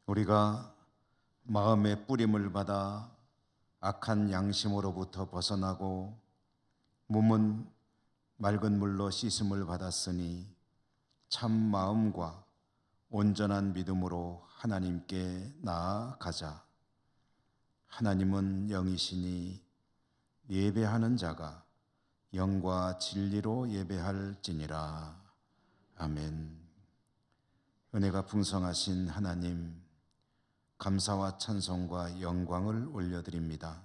우리가 마음의 뿌림을 받아 악한 양심으로부터 벗어나고 몸은 맑은 물로 씻음을 받았으니 참 마음과 온전한 믿음으로 하나님께 나아가자. 하나님은 영이시니 예배하는 자가 영과 진리로 예배할지니라. 아멘. 은혜가 풍성하신 하나님, 감사와 찬송과 영광을 올려드립니다.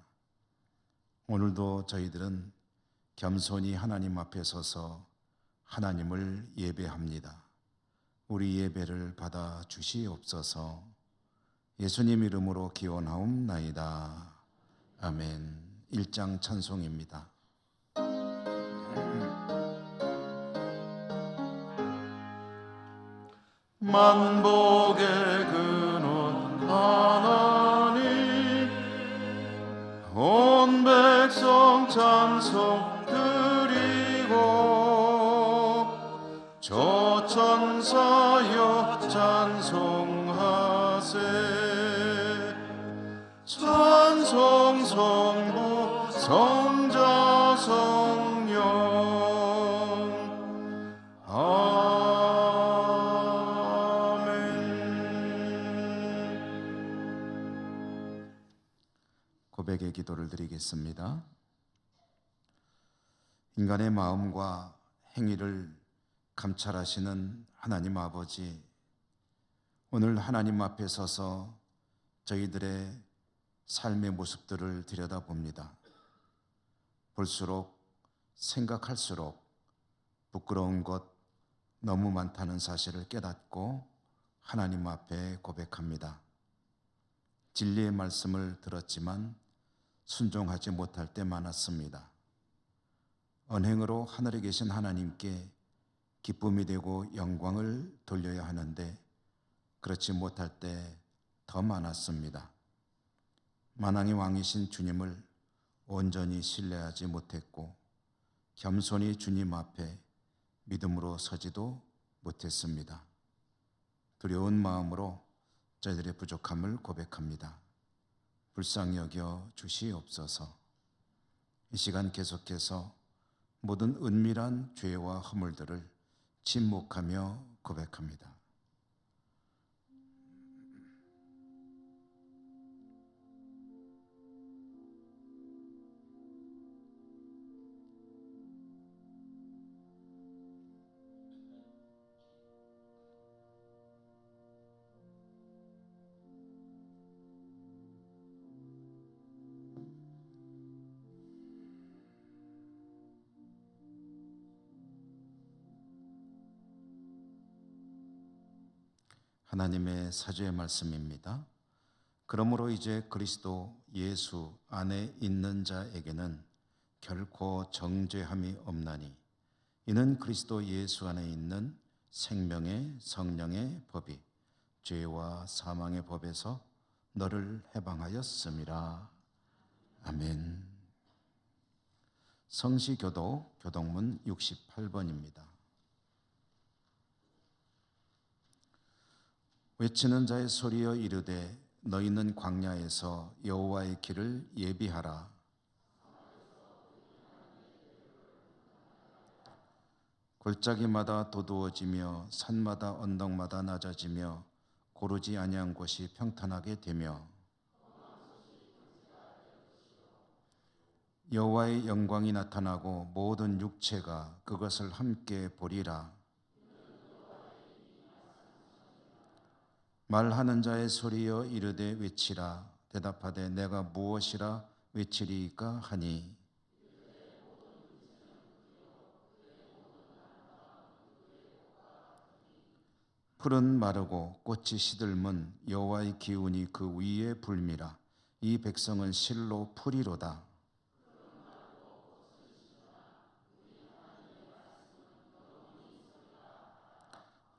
오늘도 저희들은 겸손히 하나님 앞에 서서 하나님을 예배합니다. 우리 예배를 받아 주시옵소서. 예수님 이름으로 기원하옵나이다. 아멘. 1장 찬송입니다. 만복의 근원 하나님, 온 백성 찬송 드리고 저 천사여 찬송하세. 찬송 성부 성자 성령 아멘. 고백의 기도를 드리겠습니다. 인간의 마음과 행위를 감찰하시는 하나님 아버지, 오늘 하나님 앞에 서서 저희들의 삶의 모습들을 들여다봅니다. 볼수록 생각할수록 부끄러운 것 너무 많다는 사실을 깨닫고 하나님 앞에 고백합니다. 진리의 말씀을 들었지만 순종하지 못할 때 많았습니다. 언행으로 하늘에 계신 하나님께 기쁨이 되고 영광을 돌려야 하는데 그렇지 못할 때 더 많았습니다. 만왕의 왕이신 주님을 온전히 신뢰하지 못했고 겸손히 주님 앞에 믿음으로 서지도 못했습니다. 두려운 마음으로 저희들의 부족함을 고백합니다. 불쌍히 여겨 주시옵소서. 이 시간 계속해서 모든 은밀한 죄와 허물들을 침묵하며 고백합니다. 하나님의 사죄의 말씀입니다. 그러므로 이제 그리스도 예수 안에 있는 자에게는 결코 정죄함이 없나니 이는 그리스도 예수 안에 있는 생명의 성령의 법이 죄와 사망의 법에서 너를 해방하였음이라. 아멘. 성시교도 교동문 68번입니다. 외치는 자의 소리여 이르되 너희는 광야에서 여호와의 길을 예비하라. 골짜기마다 도두어지며 산마다 언덕마다 낮아지며 고르지 아니한 곳이 평탄하게 되며 여호와의 영광이 나타나고 모든 육체가 그것을 함께 보리라. 말하는 자의 소리여 이르되 외치라. 대답하되 내가 무엇이라 외치리이까 하니 풀은 마르고 꽃이 시들면 여호와의 기운이 그 위에 불미라. 이 백성은 실로 풀이로다.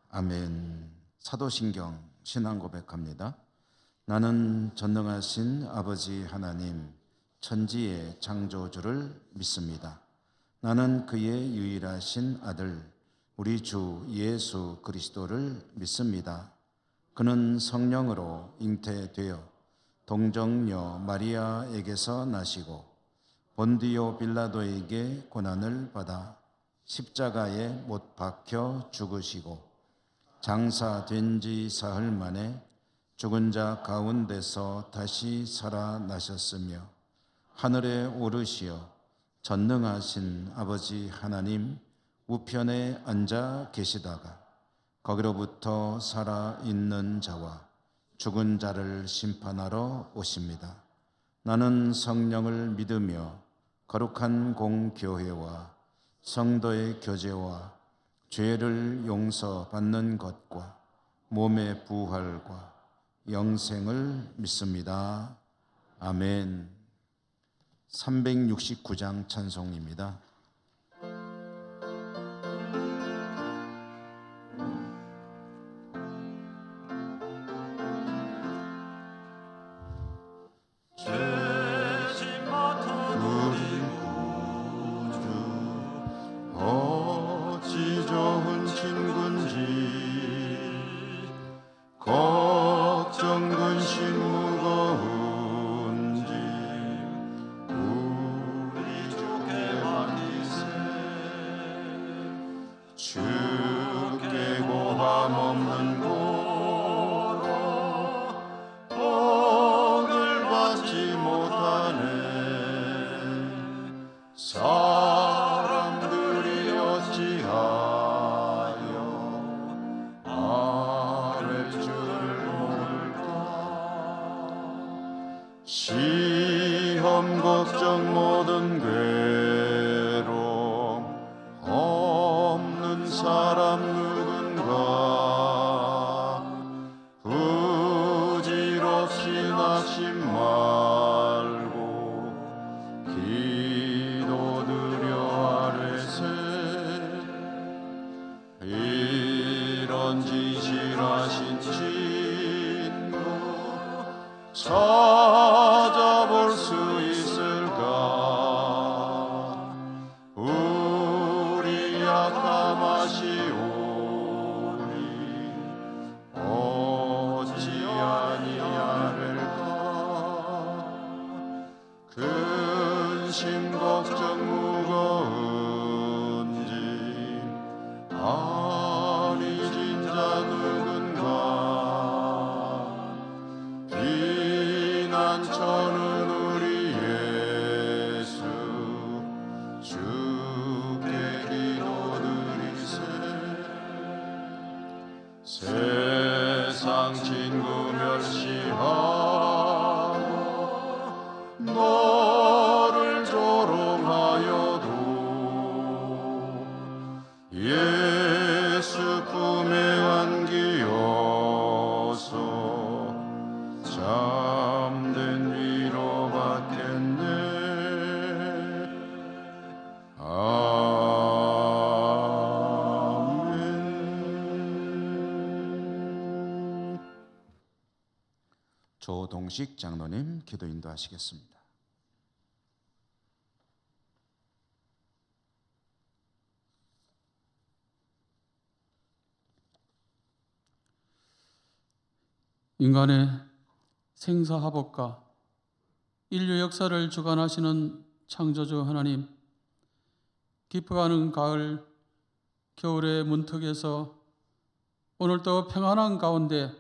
아멘. 사도신경 신앙 고백합니다. 나는 전능하신 아버지 하나님 천지의 창조주를 믿습니다. 나는 그의 유일하신 아들 우리 주 예수 그리스도를 믿습니다. 그는 성령으로 잉태되어 동정녀 마리아에게서 나시고 본디오 빌라도에게 고난을 받아 십자가에 못 박혀 죽으시고 장사된 지 사흘 만에 죽은 자 가운데서 다시 살아나셨으며 하늘에 오르시어 전능하신 아버지 하나님 우편에 앉아 계시다가 거기로부터 살아있는 자와 죽은 자를 심판하러 오십니다. 나는 성령을 믿으며 거룩한 공교회와 성도의 교제와 죄를 용서받는 것과 몸의 부활과 영생을 믿습니다. 아멘. 369장 찬송입니다. 어찌 좋은 친군지 걱정 근심 무거운지 우리 주께 맡기세. 주께 고함 없는 고로 복을 받지 못하네. 사람들이 어찌하여 아랠 줄을 모를까. 시험 걱정 모든 괴로움 없는 사람 누군가. 부질없이 낙심 말고 기도드려 아뢰세. 이런 진실하신 친구 찾아볼 수 있을까. 우리 약함하시오니 어찌 아니하릴까. 근심 걱정 무거운지 아니 진짜 누군가. 비난처는 우리 예수 주께 기도드리세. 세상 친구 멸시하고 너를 조롱하여도 예수 품에 안기어서 참된 위로 받겠네. 아멘. 조동식 장로님 기도 인도하시겠습니다. 인간의 생사화복과 인류 역사를 주관하시는 창조주 하나님, 깊어가는 가을, 겨울의 문턱에서 오늘도 평안한 가운데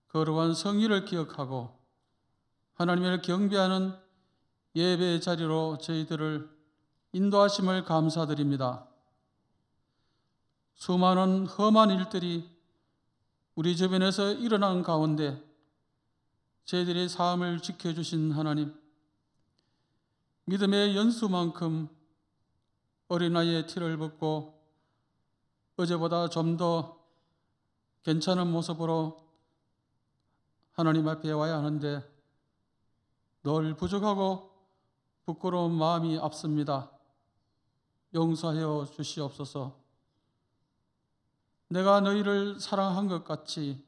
거룩한 성의를 기억하고 하나님을 경배하는 예배의 자리로 저희들을 인도하심을 감사드립니다. 수많은 험한 일들이 우리 주변에서 일어나는 가운데 저희들의 삶을 지켜주신 하나님, 믿음의 연수만큼 어린아이의 티를 벗고 어제보다 좀 더 괜찮은 모습으로 하나님 앞에 와야 하는데 늘 부족하고 부끄러운 마음이 앞섭니다. 용서하여 주시옵소서. 내가 너희를 사랑한 것 같이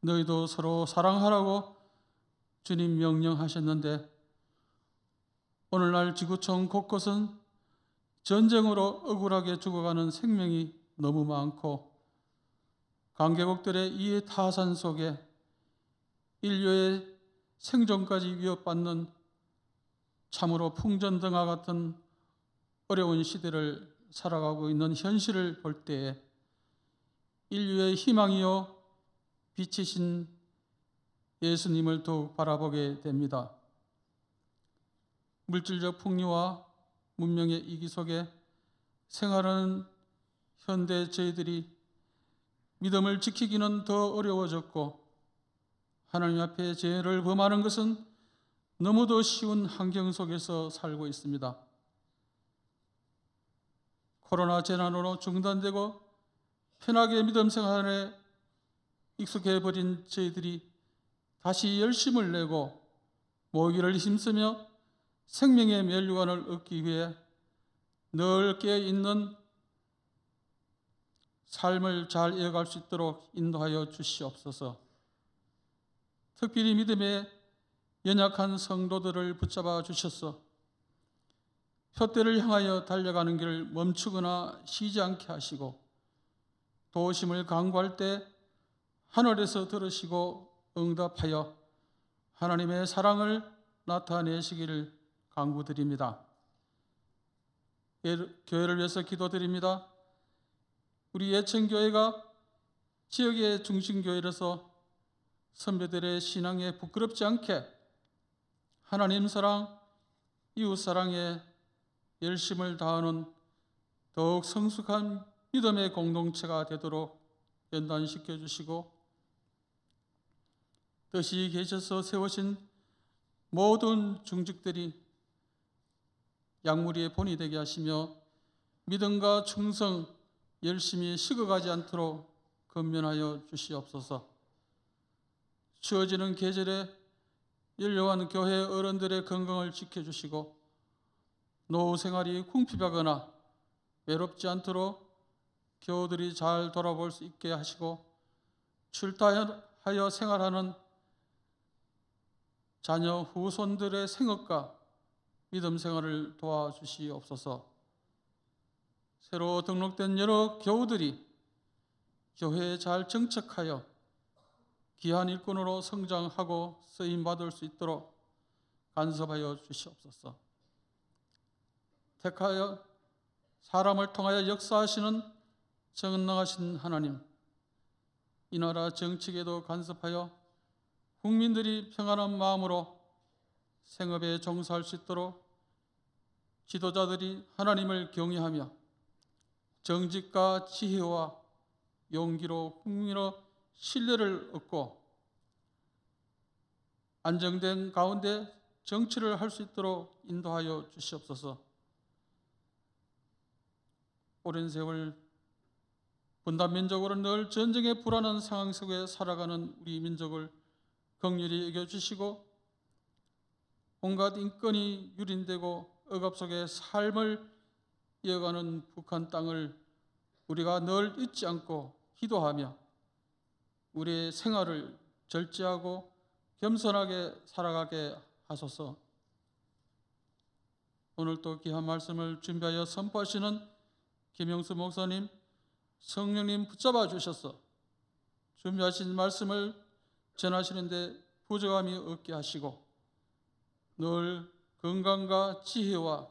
너희도 서로 사랑하라고 주님 명령하셨는데 오늘날 지구촌 곳곳은 전쟁으로 억울하게 죽어가는 생명이 너무 많고 관계국들의 이 타산 속에 인류의 생존까지 위협받는 참으로 풍전등화 같은 어려운 시대를 살아가고 있는 현실을 볼 때에 인류의 희망이요 빛이신 예수님을 더욱 바라보게 됩니다. 물질적 풍요와 문명의 이기 속에 생활하는 현대 저희들이 믿음을 지키기는 더 어려워졌고 하나님 앞에 죄를 범하는 것은 너무도 쉬운 환경 속에서 살고 있습니다. 코로나 재난으로 중단되고 편하게 믿음 생활에 익숙해 버린 저희들이 다시 열심을 내고 모기를 힘쓰며 생명의 멸류관을 얻기 위해 늘 깨어 있는 삶을 잘 이어갈 수 있도록 인도하여 주시옵소서. 특별히 믿음에 연약한 성도들을 붙잡아 주셔서 표대를 향하여 달려가는 길을 멈추거나 쉬지 않게 하시고 도우심을 간구할 때 하늘에서 들으시고 응답하여 하나님의 사랑을 나타내시기를 간구드립니다. 교회를 위해서 기도드립니다. 우리 예천교회가 지역의 중심교회로서 선배들의 신앙에 부끄럽지 않게 하나님 사랑, 이웃 사랑에 열심을 다하는 더욱 성숙한 믿음의 공동체가 되도록 연단시켜 주시고 뜻이 계셔서 세우신 모든 중직들이 약무리의 본이 되게 하시며 믿음과 충성, 열심히 식어가지 않도록 건면하여 주시옵소서. 추워지는 계절에 연료한 교회 어른들의 건강을 지켜주시고 노후 생활이 궁핍하거나 외롭지 않도록 교우들이 잘 돌아볼 수 있게 하시고 출타하여 생활하는 자녀 후손들의 생업과 믿음 생활을 도와주시옵소서. 새로 등록된 여러 교우들이 교회에 잘 정착하여 귀한 일꾼으로 성장하고 쓰임받을 수 있도록 간섭하여 주시옵소서. 택하여 사람을 통하여 역사하시는 전능하신 하나님, 이 나라 정치계도 간섭하여 국민들이 평안한 마음으로 생업에 종사할 수 있도록 지도자들이 하나님을 경외하며 정직과 지혜와 용기로 국민의 신뢰를 얻고 안정된 가운데 정치를 할 수 있도록 인도하여 주시옵소서. 오랜 세월 분단민족으로 늘 전쟁에 불안한 상황 속에 살아가는 우리 민족을 긍휼히 여겨주시고 온갖 인권이 유린되고 억압 속에 삶을 이어가는 북한 땅을 우리가 늘 잊지 않고 기도하며 우리의 생활을 절제하고 겸손하게 살아가게 하소서. 오늘 또 귀한 말씀을 준비하여 선포하시는 김영수 목사님, 성령님 붙잡아 주셔서 준비하신 말씀을 전하시는데 부족함이 없게 하시고 늘 건강과 지혜와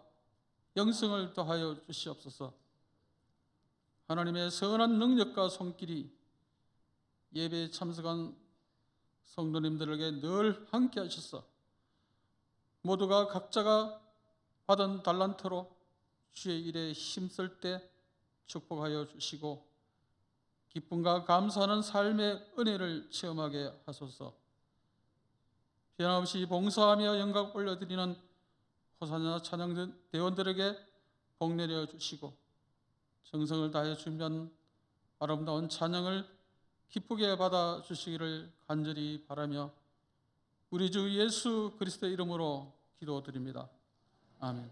영성을 더하여 주시옵소서. 하나님의 선한 능력과 손길이 예배에 참석한 성도님들에게 늘 함께 하셔서 모두가 각자가 받은 달란트로 주의 일에 힘쓸 때 축복하여 주시고 기쁨과 감사하는 삶의 은혜를 체험하게 하소서. 변함없이 봉사하며 영광 올려드리는 호사나 찬양 대원들에게 복 내려 주시고 정성을 다해 준비한 아름다운 찬양을 기쁘게 받아 주시기를 간절히 바라며 우리 주 예수 그리스도의 이름으로 기도드립니다. 아멘.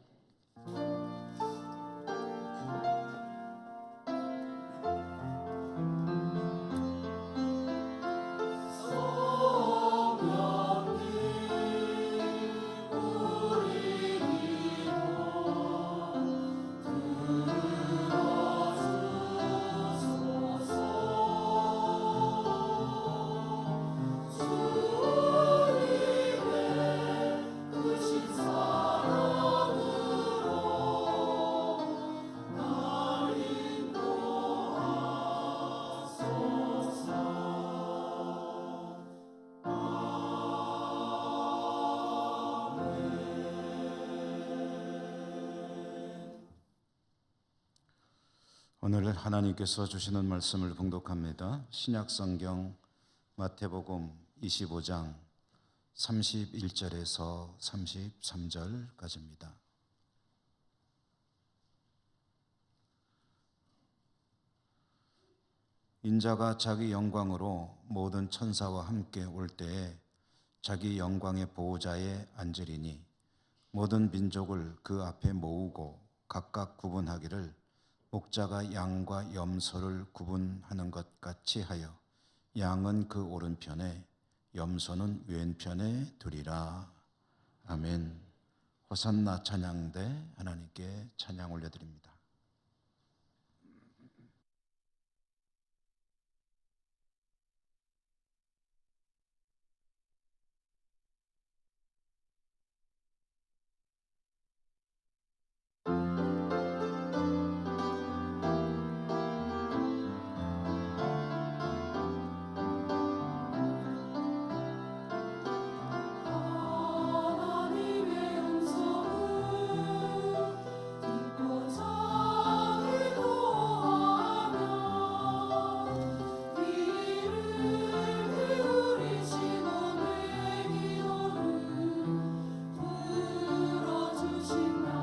오늘 하나님께서 주시는 말씀을 봉독합니다. 신약성경 마태복음 25장 31절에서 33절까지입니다. 인자가 자기 영광으로 모든 천사와 함께 올 때에 자기 영광의 보호자에 앉으리니 모든 민족을 그 앞에 모으고 각각 구분하기를 목자가 양과 염소를 구분하는 것 같이 하여 양은 그 오른편에 염소는 왼편에 두리라. 아멘. 호산나 찬양대 하나님께 찬양 올려드립니다. 하나님의 음성을 듣고 자기 노하며 귀를 기울이시고 내 기도를 들어주신다네.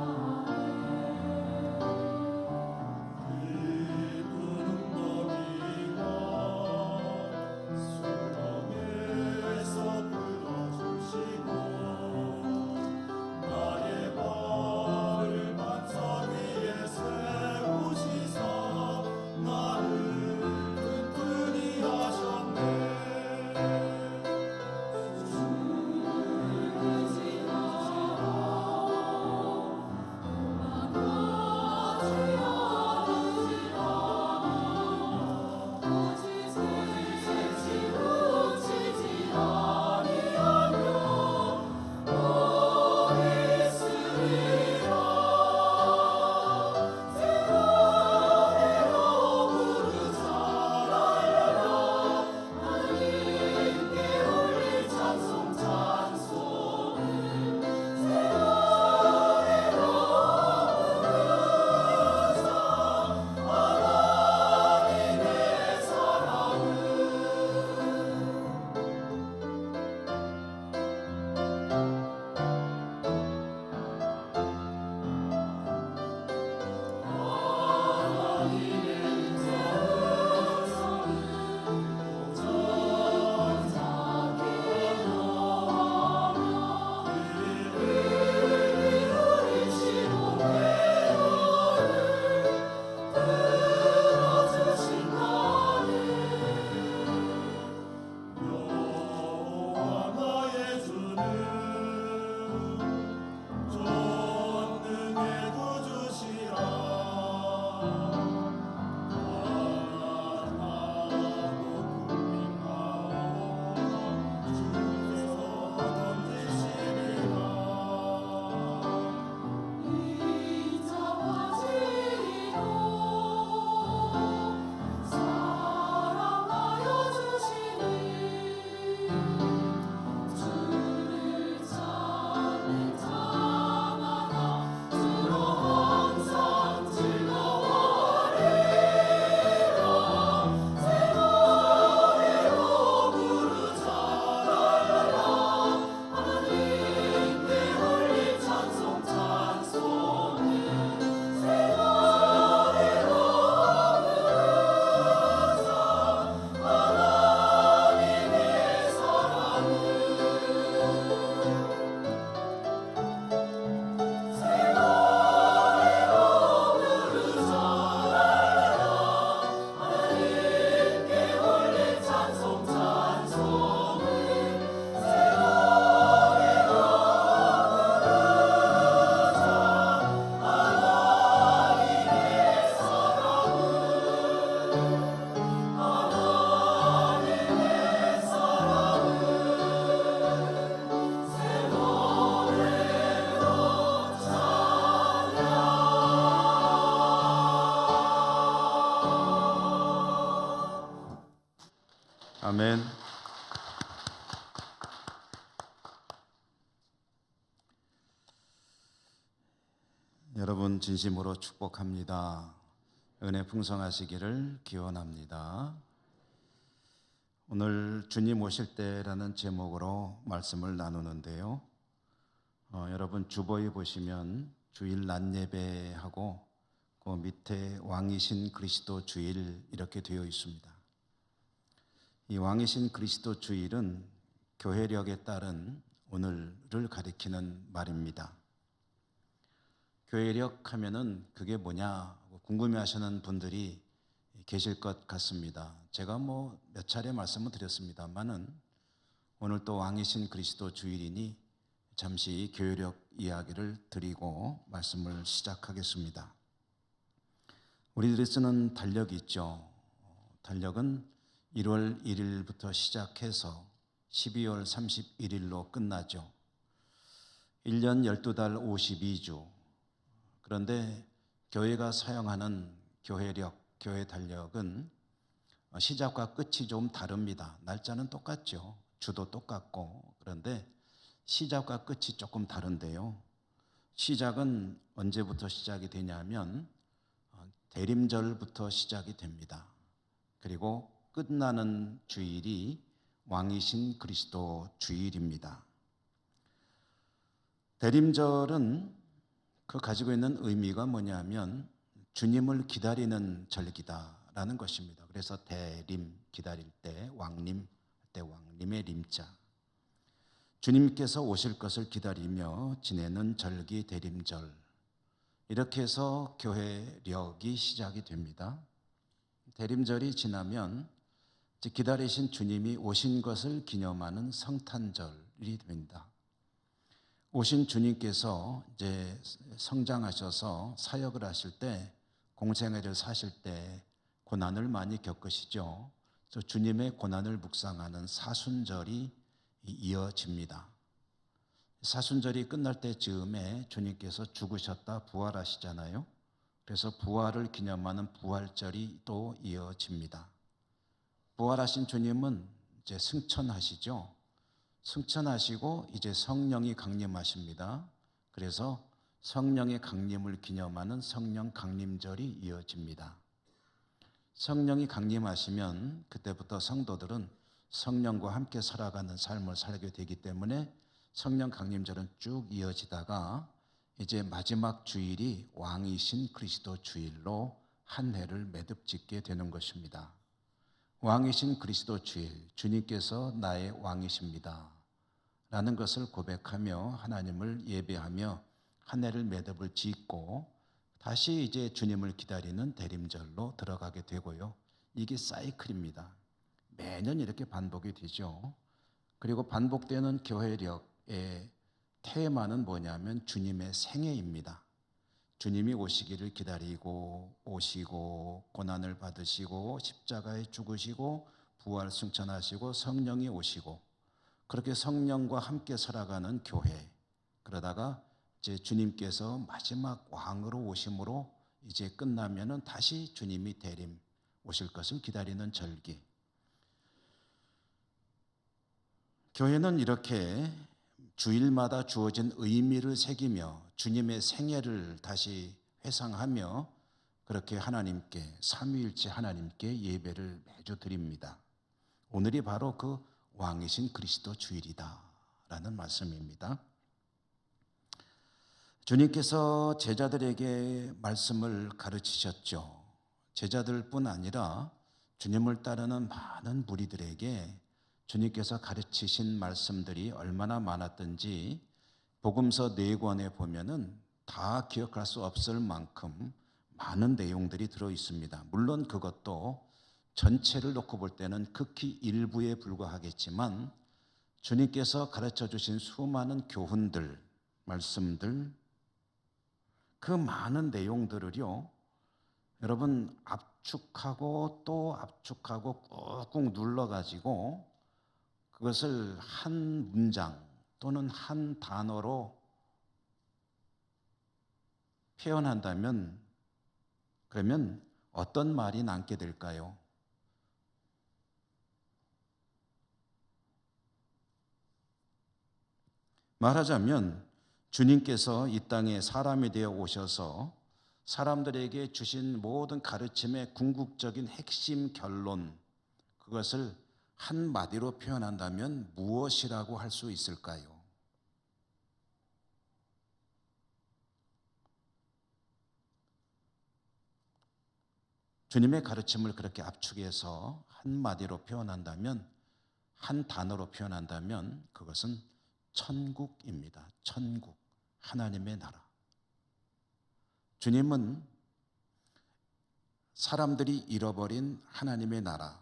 아멘. 여러분 진심으로 축복합니다. 은혜 풍성하시기를 기원합니다. 오늘 주님 오실 때라는 제목으로 말씀을 나누는데요. 여러분 주보에 보시면 주일 낮 예배하고 그 밑에 왕이신 그리스도 주일 이렇게 되어 있습니다. 이 왕이신 그리스도 주일은 교회력에 따른 오늘을 가리키는 말입니다. 교회력 하면은 그게 뭐냐 궁금해하시는 분들이 계실 것 같습니다. 제가 몇 차례 말씀을 드렸습니다만은 오늘 또 왕이신 그리스도 주일이니 잠시 교회력 이야기를 드리고 말씀을 시작하겠습니다. 우리들이 쓰는 달력이 있죠. 달력은 1월 1일부터 시작해서 12월 31일로 끝나죠. 1년 12달 52주. 그런데 교회가 사용하는 교회력, 교회 달력은 시작과 끝이 좀 다릅니다. 날짜는 똑같죠. 주도 똑같고. 그런데 시작과 끝이 조금 다른데요. 시작은 언제부터 시작이 되냐면 대림절부터 시작이 됩니다. 그리고 끝나는 주일이 왕이신 그리스도 주일입니다. 대림절은 그 가지고 있는 의미가 뭐냐면 주님을 기다리는 절기다라는 것입니다. 그래서 대림, 기다릴 때, 왕님, 때 왕님의 림자. 주님께서 오실 것을 기다리며 지내는 절기 대림절. 이렇게 해서 교회력이 시작이 됩니다. 대림절이 지나면 기다리신 주님이 오신 것을 기념하는 성탄절이 됩니다. 오신 주님께서 이제 성장하셔서 사역을 하실 때, 공생애를 사실 때 고난을 많이 겪으시죠. 그래서 주님의 고난을 묵상하는 사순절이 이어집니다. 사순절이 끝날 때 즈음에 주님께서 죽으셨다 부활하시잖아요. 그래서 부활을 기념하는 부활절이 또 이어집니다. 부활하신 주님은 이제 승천하시죠. 승천하시고 이제 성령이 강림하십니다. 그래서 성령의 강림을 기념하는 성령 강림절이 이어집니다. 성령이 강림하시면 그때부터 성도들은 성령과 함께 살아가는 삶을 살게 되기 때문에 성령 강림절은 쭉 이어지다가 이제 마지막 주일이 왕이신 그리스도 주일로 한 해를 매듭짓게 되는 것입니다. 왕이신 그리스도 주일, 주님께서 나의 왕이십니다 라는 것을 고백하며 하나님을 예배하며 한 해를 매듭을 짓고 다시 이제 주님을 기다리는 대림절로 들어가게 되고요. 이게 사이클입니다. 매년 이렇게 반복이 되죠. 그리고 반복되는 교회력의 테마는 뭐냐면 주님의 생애입니다. 주님이 오시기를 기다리고 오시고 고난을 받으시고 십자가에 죽으시고 부활 승천하시고 성령이 오시고 그렇게 성령과 함께 살아가는 교회. 그러다가 이제 주님께서 마지막 왕으로 오심으로 이제 끝나면은 다시 주님이 대림 오실 것을 기다리는 절기. 교회는 이렇게 주일마다 주어진 의미를 새기며 주님의 생애를 다시 회상하며 그렇게 하나님께 삼위일체 하나님께 예배를 매주 드립니다. 오늘이 바로 그 왕이신 그리스도 주일이다라는 말씀입니다. 주님께서 제자들에게 말씀을 가르치셨죠. 제자들뿐 아니라 주님을 따르는 많은 무리들에게 주님께서 가르치신 말씀들이 얼마나 많았던지 복음서 4권에 보면은 다 기억할 수 없을 만큼 많은 내용들이 들어 있습니다. 물론 그것도 전체를 놓고 볼 때는 극히 일부에 불과하겠지만 주님께서 가르쳐 주신 수많은 교훈들, 말씀들, 그 많은 내용들을요, 여러분 압축하고 또 압축하고 꾹꾹 눌러가지고 그것을 한 문장 또는 한 단어로 표현한다면 그러면 어떤 말이 남게 될까요? 말하자면 주님께서 이 땅에 사람이 되어 오셔서 사람들에게 주신 모든 가르침의 궁극적인 핵심 결론, 그것을 한마디로 표현한다면 무엇이라고 할 수 있을까요? 주님의 가르침을 그렇게 압축해서 한마디로 표현한다면, 한 단어로 표현한다면 그것은 천국입니다. 천국, 하나님의 나라. 주님은 사람들이 잃어버린 하나님의 나라,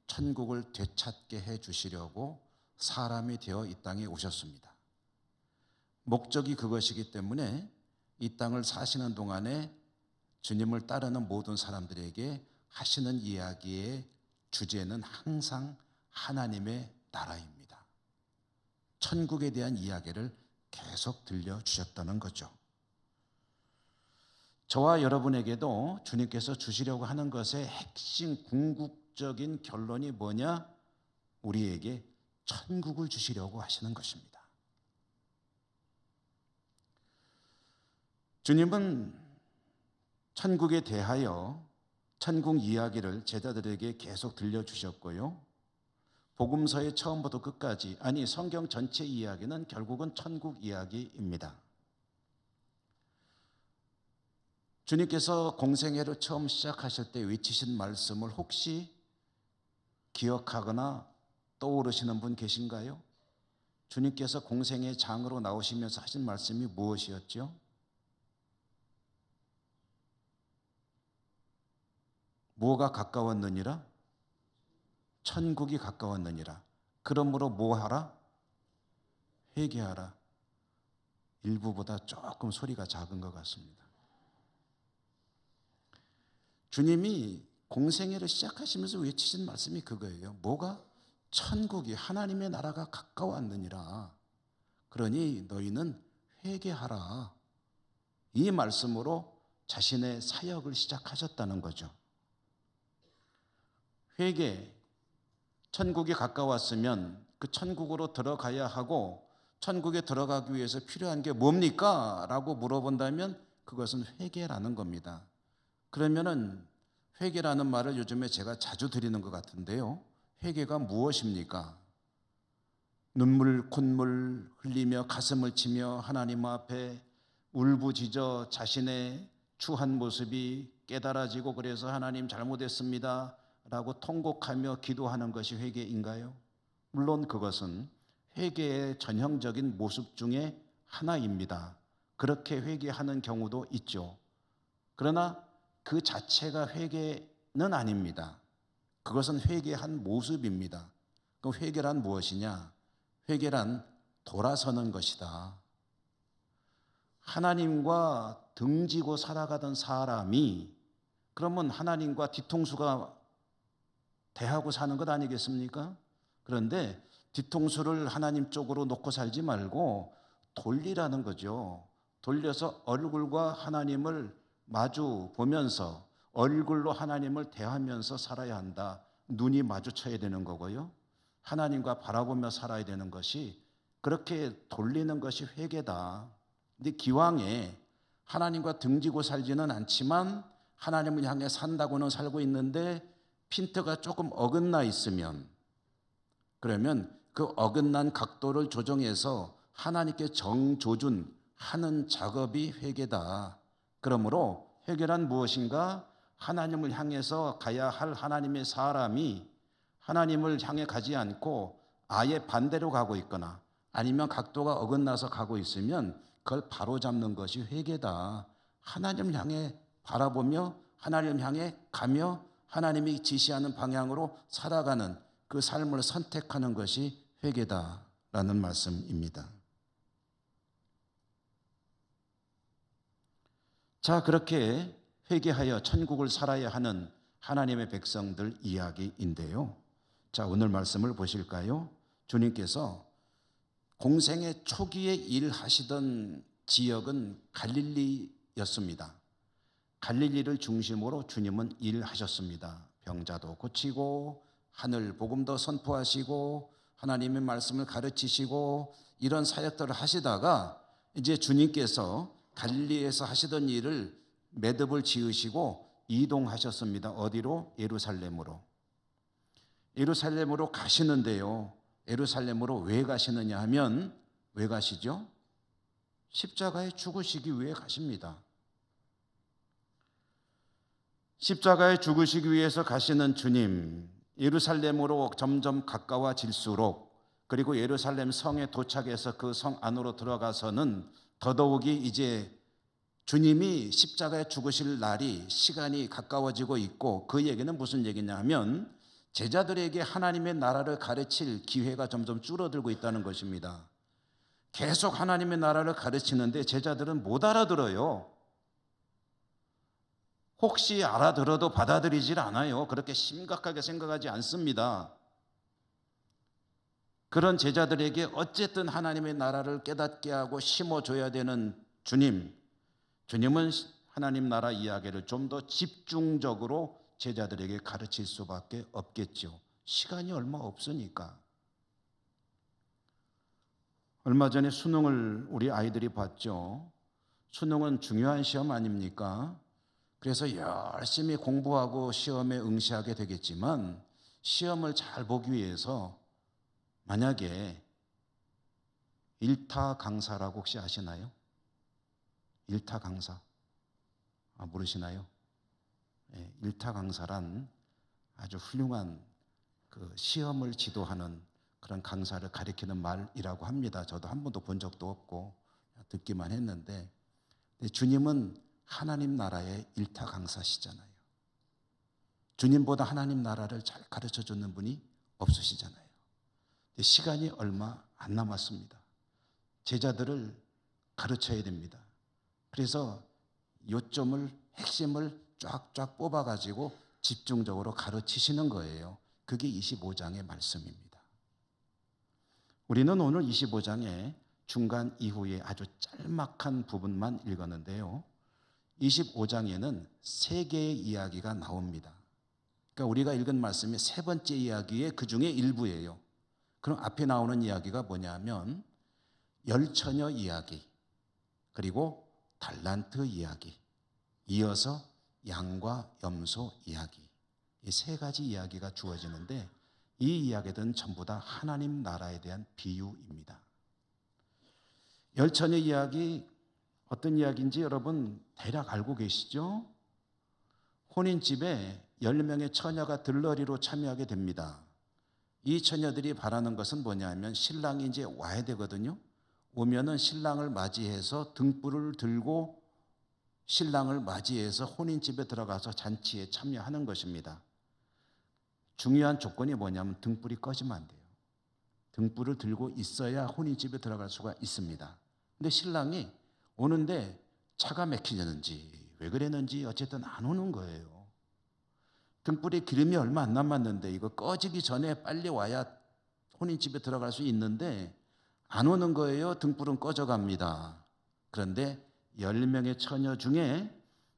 천국을 되찾게 해 주시려고 사람이 되어 이 땅에 오셨습니다. 목적이 그것이기 때문에 이 땅을 사시는 동안에 주님을 따르는 모든 사람들에게 하시는 이야기의 주제는 항상 하나님의 나라입니다. 천국에 대한 이야기를 계속 들려주셨다는 거죠. 저와 여러분에게도 주님께서 주시려고 하는 것의 핵심 궁극적인 결론이 뭐냐? 우리에게 천국을 주시려고 하시는 것입니다. 주님은 천국에 대하여 천국 이야기를 제자들에게 계속 들려주셨고요. 복음서의 처음부터 끝까지, 아니 성경 전체 이야기는 결국은 천국 이야기입니다. 주님께서 공생애를 처음 시작하실 때 외치신 말씀을 혹시 기억하거나 떠오르시는 분 계신가요? 주님께서 공생애 장으로 나오시면서 하신 말씀이 무엇이었죠? 뭐가 가까웠느니라? 천국이 가까웠느니라. 그러므로 뭐 하라? 회개하라. 일부보다 조금 소리가 작은 것 같습니다. 주님이 공생애를 시작하시면서 외치신 말씀이 그거예요. 뭐가? 천국이, 하나님의 나라가 가까웠느니라. 그러니 너희는 회개하라. 이 말씀으로 자신의 사역을 시작하셨다는 거죠. 회개, 천국이 가까웠으면 그 천국으로 들어가야 하고, 천국에 들어가기 위해서 필요한 게 뭡니까? 라고 물어본다면 그것은 회개라는 겁니다. 그러면은 회개라는 말을 요즘에 제가 자주 드리는 것 같은데요. 회개가 무엇입니까? 눈물 콧물 흘리며 가슴을 치며 하나님 앞에 울부짖어 자신의 추한 모습이 깨달아지고, 그래서 하나님 잘못했습니다 라고 통곡하며 기도하는 것이 회개인가요? 물론 그것은 회개의 전형적인 모습 중에 하나입니다. 그렇게 회개하는 경우도 있죠. 그러나 그 자체가 회개는 아닙니다. 그것은 회개한 모습입니다. 그럼 회개란 무엇이냐? 회개란 돌아서는 것이다. 하나님과 등지고 살아가던 사람이 그러면 하나님과 뒤통수가 대하고 사는 것 아니겠습니까? 그런데 뒤통수를 하나님 쪽으로 놓고 살지 말고 돌리라는 거죠. 돌려서 얼굴과 하나님을 마주 보면서 얼굴로 하나님을 대하면서 살아야 한다. 눈이 마주쳐야 되는 거고요. 하나님과 바라보며 살아야 되는 것이, 그렇게 돌리는 것이 회개다. 근데 기왕에 하나님과 등지고 살지는 않지만 하나님을 향해 산다고는 살고 있는데 핀트가 조금 어긋나 있으면, 그러면 그 어긋난 각도를 조정해서 하나님께 정조준하는 작업이 회개다. 그러므로 회개란 무엇인가? 하나님을 향해서 가야 할 하나님의 사람이 하나님을 향해 가지 않고 아예 반대로 가고 있거나 아니면 각도가 어긋나서 가고 있으면 그걸 바로잡는 것이 회개다. 하나님을 향해 바라보며 하나님을 향해 가며 하나님이 지시하는 방향으로 살아가는 그 삶을 선택하는 것이 회개다라는 말씀입니다. 자, 그렇게 회개하여 천국을 살아야 하는 하나님의 백성들 이야기인데요. 자, 오늘 말씀을 보실까요? 주님께서 공생의 초기에 일하시던 지역은 갈릴리였습니다. 갈릴리를 중심으로 주님은 일하셨습니다. 병자도 고치고 하늘 복음도 선포하시고 하나님의 말씀을 가르치시고 이런 사역들을 하시다가 이제 주님께서 갈릴리에서 하시던 일을 매듭을 지으시고 이동하셨습니다. 어디로? 예루살렘으로. 예루살렘으로 가시는데요. 예루살렘으로 왜 가시느냐 하면 왜 가시죠? 십자가에 죽으시기 위해 가십니다. 십자가에 죽으시기 위해서 가시는 주님, 예루살렘으로 점점 가까워질수록, 그리고 예루살렘 성에 도착해서 그 성 안으로 들어가서는 더더욱이 이제 주님이 십자가에 죽으실 날이, 시간이 가까워지고 있고, 그 얘기는 무슨 얘기냐 하면 제자들에게 하나님의 나라를 가르칠 기회가 점점 줄어들고 있다는 것입니다. 계속 하나님의 나라를 가르치는데 제자들은 못 알아들어요. 혹시 알아들어도 받아들이질 않아요. 그렇게 심각하게 생각하지 않습니다. 그런 제자들에게 어쨌든 하나님의 나라를 깨닫게 하고 심어줘야 되는 주님은 하나님 나라 이야기를 좀 더 집중적으로 제자들에게 가르칠 수밖에 없겠죠. 시간이 얼마 없으니까. 얼마 전에 수능을 우리 아이들이 봤죠. 수능은 중요한 시험 아닙니까? 그래서 열심히 공부하고 시험에 응시하게 되겠지만 시험을 잘 보기 위해서 만약에 일타 강사라고 혹시 아시나요? 일타 강사. 모르시나요? 일타 강사란 아주 훌륭한 그 시험을 지도하는 그런 강사를 가리키는 말이라고 합니다. 저도 한 번도 본 적도 없고 듣기만 했는데, 주님은 하나님 나라의 일타 강사시잖아요. 주님보다 하나님 나라를 잘 가르쳐 주는 분이 없으시잖아요. 시간이 얼마 안 남았습니다. 제자들을 가르쳐야 됩니다. 그래서 요점을, 핵심을 쫙쫙 뽑아가지고 집중적으로 가르치시는 거예요. 그게 25장의 말씀입니다. 우리는 오늘 25장의 중간 이후에 아주 짤막한 부분만 읽었는데요. 25장에는 세 개의 이야기가 나옵니다. 그러니까 우리가 읽은 말씀이 세 번째 이야기의 그 중에 일부예요. 그럼 앞에 나오는 이야기가 뭐냐면 열처녀 이야기, 그리고 달란트 이야기, 이어서 양과 염소 이야기, 이 세 가지 이야기가 주어지는데 이 이야기들은 전부 다 하나님 나라에 대한 비유입니다. 열처녀 이야기 어떤 이야기인지 여러분 대략 알고 계시죠? 혼인집에 10명의 처녀가 들러리로 참여하게 됩니다. 이 처녀들이 바라는 것은 뭐냐면 신랑이 이제 와야 되거든요. 오면은 신랑을 맞이해서 등불을 들고 신랑을 맞이해서 혼인집에 들어가서 잔치에 참여하는 것입니다. 중요한 조건이 뭐냐면 등불이 꺼지면 안 돼요. 등불을 들고 있어야 혼인집에 들어갈 수가 있습니다. 근데 신랑이 오는데 차가 막히는지 왜 그랬는지 어쨌든 안 오는 거예요. 등불에 기름이 얼마 안 남았는데 이거 꺼지기 전에 빨리 와야 혼인집에 들어갈 수 있는데 안 오는 거예요. 등불은 꺼져갑니다. 그런데 10명의 처녀 중에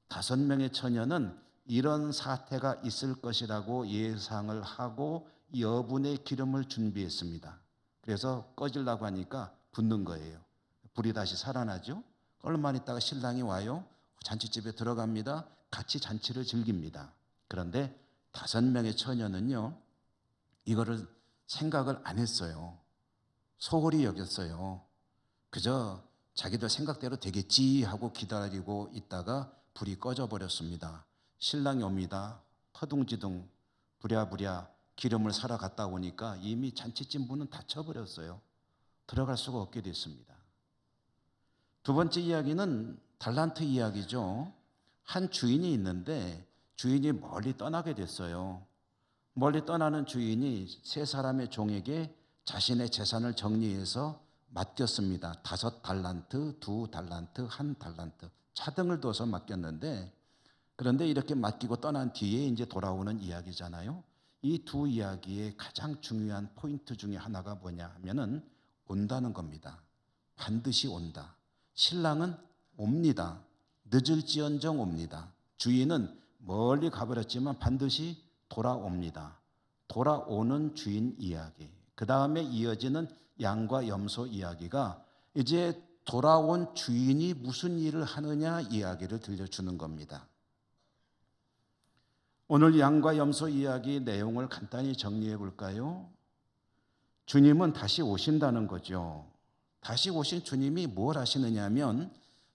5명의 처녀는 이런 사태가 있을 것이라고 예상을 하고 여분의 기름을 준비했습니다. 그래서 꺼지려고 하니까 붙는 거예요. 불이 다시 살아나죠. 얼마 있다가 신랑이 와요. 잔치집에 들어갑니다. 같이 잔치를 즐깁니다. 그런데 5명의 처녀는요, 이거를 생각을 안 했어요. 소홀히 여겼어요. 그저 자기들 생각대로 되겠지 하고 기다리고 있다가 불이 꺼져버렸습니다. 신랑이 옵니다. 허둥지둥 부랴부랴 기름을 사러 갔다 오니까 이미 잔치집 문은 닫혀버렸어요. 들어갈 수가 없게 됐습니다. 두 번째 이야기는 달란트 이야기죠. 한 주인이 있는데 주인이 멀리 떠나게 됐어요. 멀리 떠나는 주인이 세 사람의 종에게 자신의 재산을 정리해서 맡겼습니다. 5달란트, 2달란트, 1달란트 차등을 둬서 맡겼는데, 그런데 이렇게 맡기고 떠난 뒤에 이제 돌아오는 이야기잖아요. 이 두 이야기의 가장 중요한 포인트 중에 하나가 뭐냐 하면은 온다는 겁니다. 반드시 온다. 신랑은 옵니다. 늦을지언정 옵니다. 주인은 멀리 가버렸지만 반드시 돌아옵니다. 돌아오는 주인 이야기. 그 다음에 이어지는 양과 염소 이야기가 이제 돌아온 주인이 무슨 일을 하느냐 이야기를 들려주는 겁니다. 오늘 양과 염소 이야기 내용을 간단히 정리해 볼까요? 주님은 다시 오신다는 거죠. 다시 오신 주님이 뭘 하시느냐면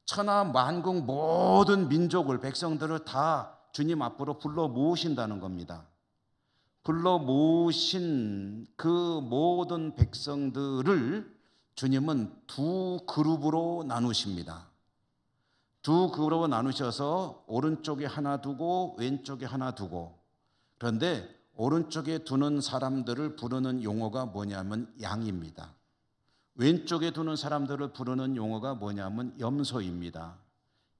천하 만국 모든 민족을, 백성들을 다 주님 앞으로 불러 모으신다는 겁니다. 불러 모으신 그 모든 백성들을 주님은 두 그룹으로 나누십니다. 두 그룹으로 나누셔서 오른쪽에 하나 두고 왼쪽에 하나 두고, 그런데 오른쪽에 두는 사람들을 부르는 용어가 뭐냐면 양입니다. 왼쪽에 두는 사람들을 부르는 용어가 뭐냐면 염소입니다.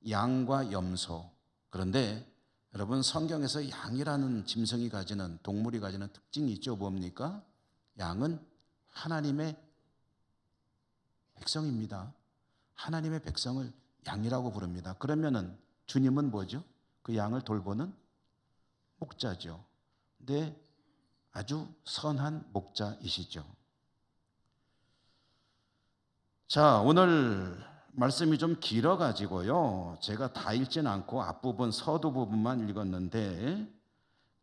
양과 염소. 그런데 여러분, 성경에서 양이라는 짐승이 가지는, 동물이 가지는 특징이 있죠. 뭡니까? 양은 하나님의 백성입니다. 하나님의 백성을 양이라고 부릅니다. 그러면은 주님은 뭐죠? 그 양을 돌보는 목자죠. 근데 아주 선한 목자이시죠. 자, 오늘 말씀이 좀 길어가지고요, 제가 다 읽지는 않고 앞부분, 서두 부분만 읽었는데,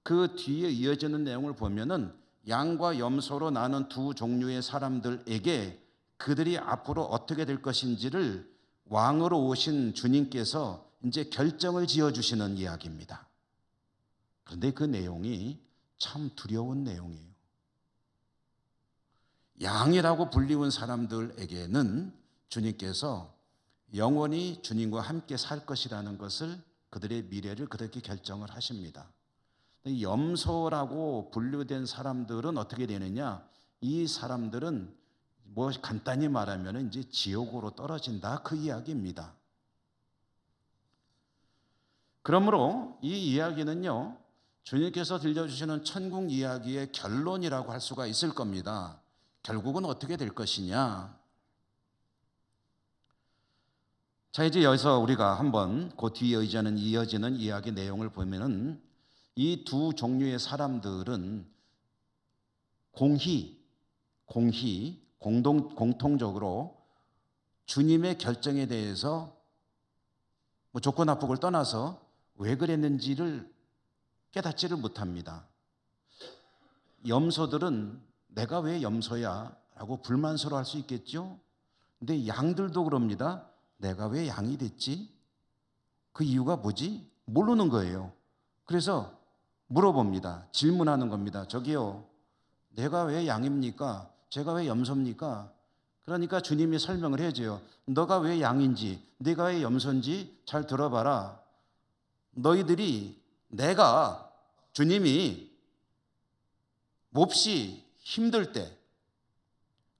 그 뒤에 이어지는 내용을 보면은 양과 염소로 나눈 두 종류의 사람들에게 그들이 앞으로 어떻게 될 것인지를 왕으로 오신 주님께서 이제 결정을 지어주시는 이야기입니다. 그런데 그 내용이 참 두려운 내용이에요. 양이라고 불리운 사람들에게는 주님께서 영원히 주님과 함께 살 것이라는 것을, 그들의 미래를 그렇게 결정을 하십니다. 염소라고 분류된 사람들은 어떻게 되느냐? 이 사람들은 뭐 간단히 말하면 이제 지옥으로 떨어진다, 그 이야기입니다. 그러므로 이 이야기는요, 주님께서 들려주시는 천국 이야기의 결론이라고 할 수가 있을 겁니다. 결국은 어떻게 될 것이냐? 자, 이제 여기서 우리가 한번 그 뒤에 이어지는 이야기 내용을 보면은 이 두 종류의 사람들은 공통적으로 주님의 결정에 대해서 뭐 좋고 나쁘고를 떠나서 왜 그랬는지를 깨닫지를 못합니다. 염소들은 내가 왜 염소야? 라고 불만스러워할 수 있겠죠? 근데 양들도 그럽니다. 내가 왜 양이 됐지? 그 이유가 뭐지? 모르는 거예요. 그래서 물어봅니다. 질문하는 겁니다. 저기요, 내가 왜 양입니까? 제가 왜 염소입니까? 그러니까 주님이 설명을 해줘요. 너가 왜 양인지, 네가 왜 염소인지 잘 들어봐라. 너희들이, 주님이 몹시 힘들 때,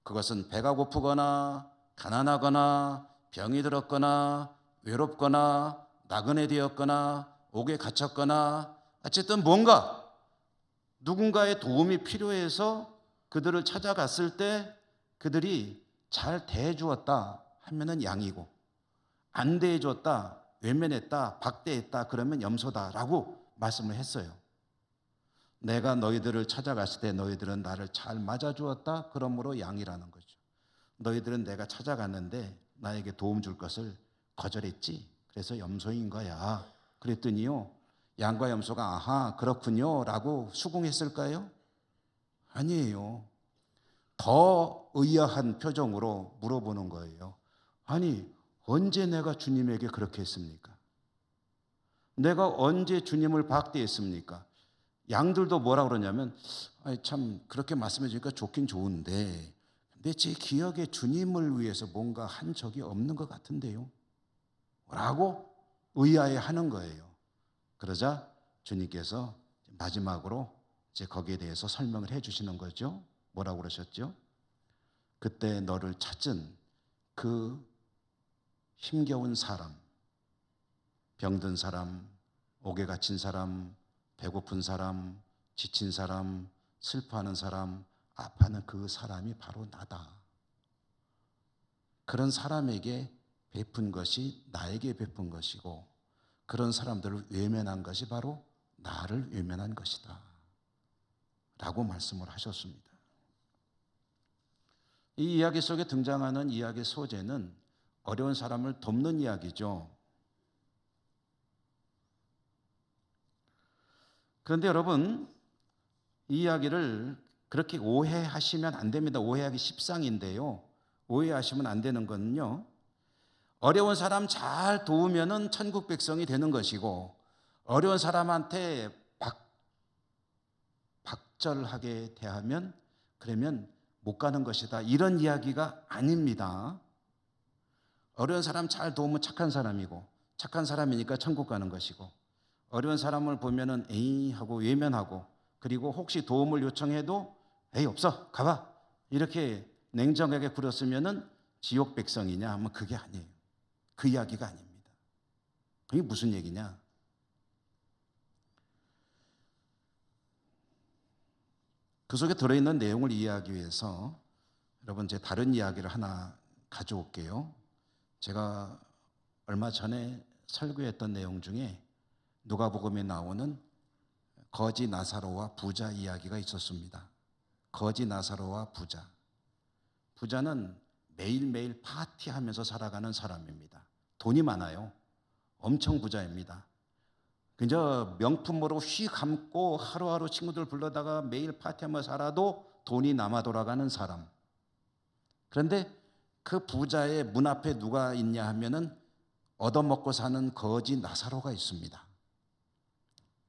그것은 배가 고프거나 가난하거나 병이 들었거나 외롭거나 나그네 되었거나 옥에 갇혔거나 어쨌든 뭔가 누군가의 도움이 필요해서 그들을 찾아갔을 때 그들이 잘 대해주었다 하면은 양이고, 안 대해줬다, 외면했다, 박대했다 그러면 염소다라고 말씀을 했어요. 내가 너희들을 찾아갔을 때 너희들은 나를 잘 맞아주었다, 그러므로 양이라는 거죠. 너희들은 내가 찾아갔는데 나에게 도움 줄 것을 거절했지, 그래서 염소인 거야. 그랬더니요, 양과 염소가 아하 그렇군요 라고 수긍했을까요? 아니에요. 더 의아한 표정으로 물어보는 거예요. 아니, 언제 내가 주님에게 그렇게 했습니까? 내가 언제 주님을 박대했습니까? 양들도 뭐라 그러냐면, 참 그렇게 말씀해 주니까 좋긴 좋은데 근데 제 기억에 주님을 위해서 뭔가 한 적이 없는 것 같은데요 라고 의아해하는 거예요. 그러자 주님께서 마지막으로 이제 거기에 대해서 설명을 해 주시는 거죠. 뭐라고 그러셨죠? 그때 너를 찾은 그 힘겨운 사람, 병든 사람, 옥에 갇힌 사람, 배고픈 사람, 지친 사람, 슬퍼하는 사람, 아파하는 그 사람이 바로 나다. 그런 사람에게 베푼 것이 나에게 베푼 것이고, 그런 사람들을 외면한 것이 바로 나를 외면한 것이다 라고 말씀을 하셨습니다. 이 이야기 속에 등장하는 이야기 소재는 어려운 사람을 돕는 이야기죠. 그런데 여러분, 이 이야기를 그렇게 오해하시면 안 됩니다. 오해하기 십상인데요. 오해하시면 안 되는 거는요, 어려운 사람 잘 도우면은 천국 백성이 되는 것이고, 어려운 사람한테 박절하게 대하면 그러면 못 가는 것이다, 이런 이야기가 아닙니다. 어려운 사람 잘 도우면 착한 사람이고, 착한 사람이니까 천국 가는 것이고, 어려운 사람을 보면은 에이 하고 외면하고, 그리고 혹시 도움을 요청해도 에이 없어 가봐 이렇게 냉정하게 굴었으면은 지옥 백성이냐 하면 그게 아니에요. 그 이야기가 아닙니다. 그게 무슨 얘기냐? 그 속에 들어있는 내용을 이해하기 위해서 여러분, 제 다른 이야기를 하나 가져올게요. 제가 얼마 전에 설교했던 내용 중에 누가복음에 나오는 거지 나사로와 부자 이야기가 있었습니다. 거지 나사로와 부자. 부자는 매일매일 파티하면서 살아가는 사람입니다. 돈이 많아요. 엄청 부자입니다. 그저 명품으로 휘 감고 하루하루 친구들 불러다가 매일 파티하며 살아도 돈이 남아 돌아가는 사람. 그런데 그 부자의 문 앞에 누가 있냐 하면은 얻어먹고 사는 거지 나사로가 있습니다.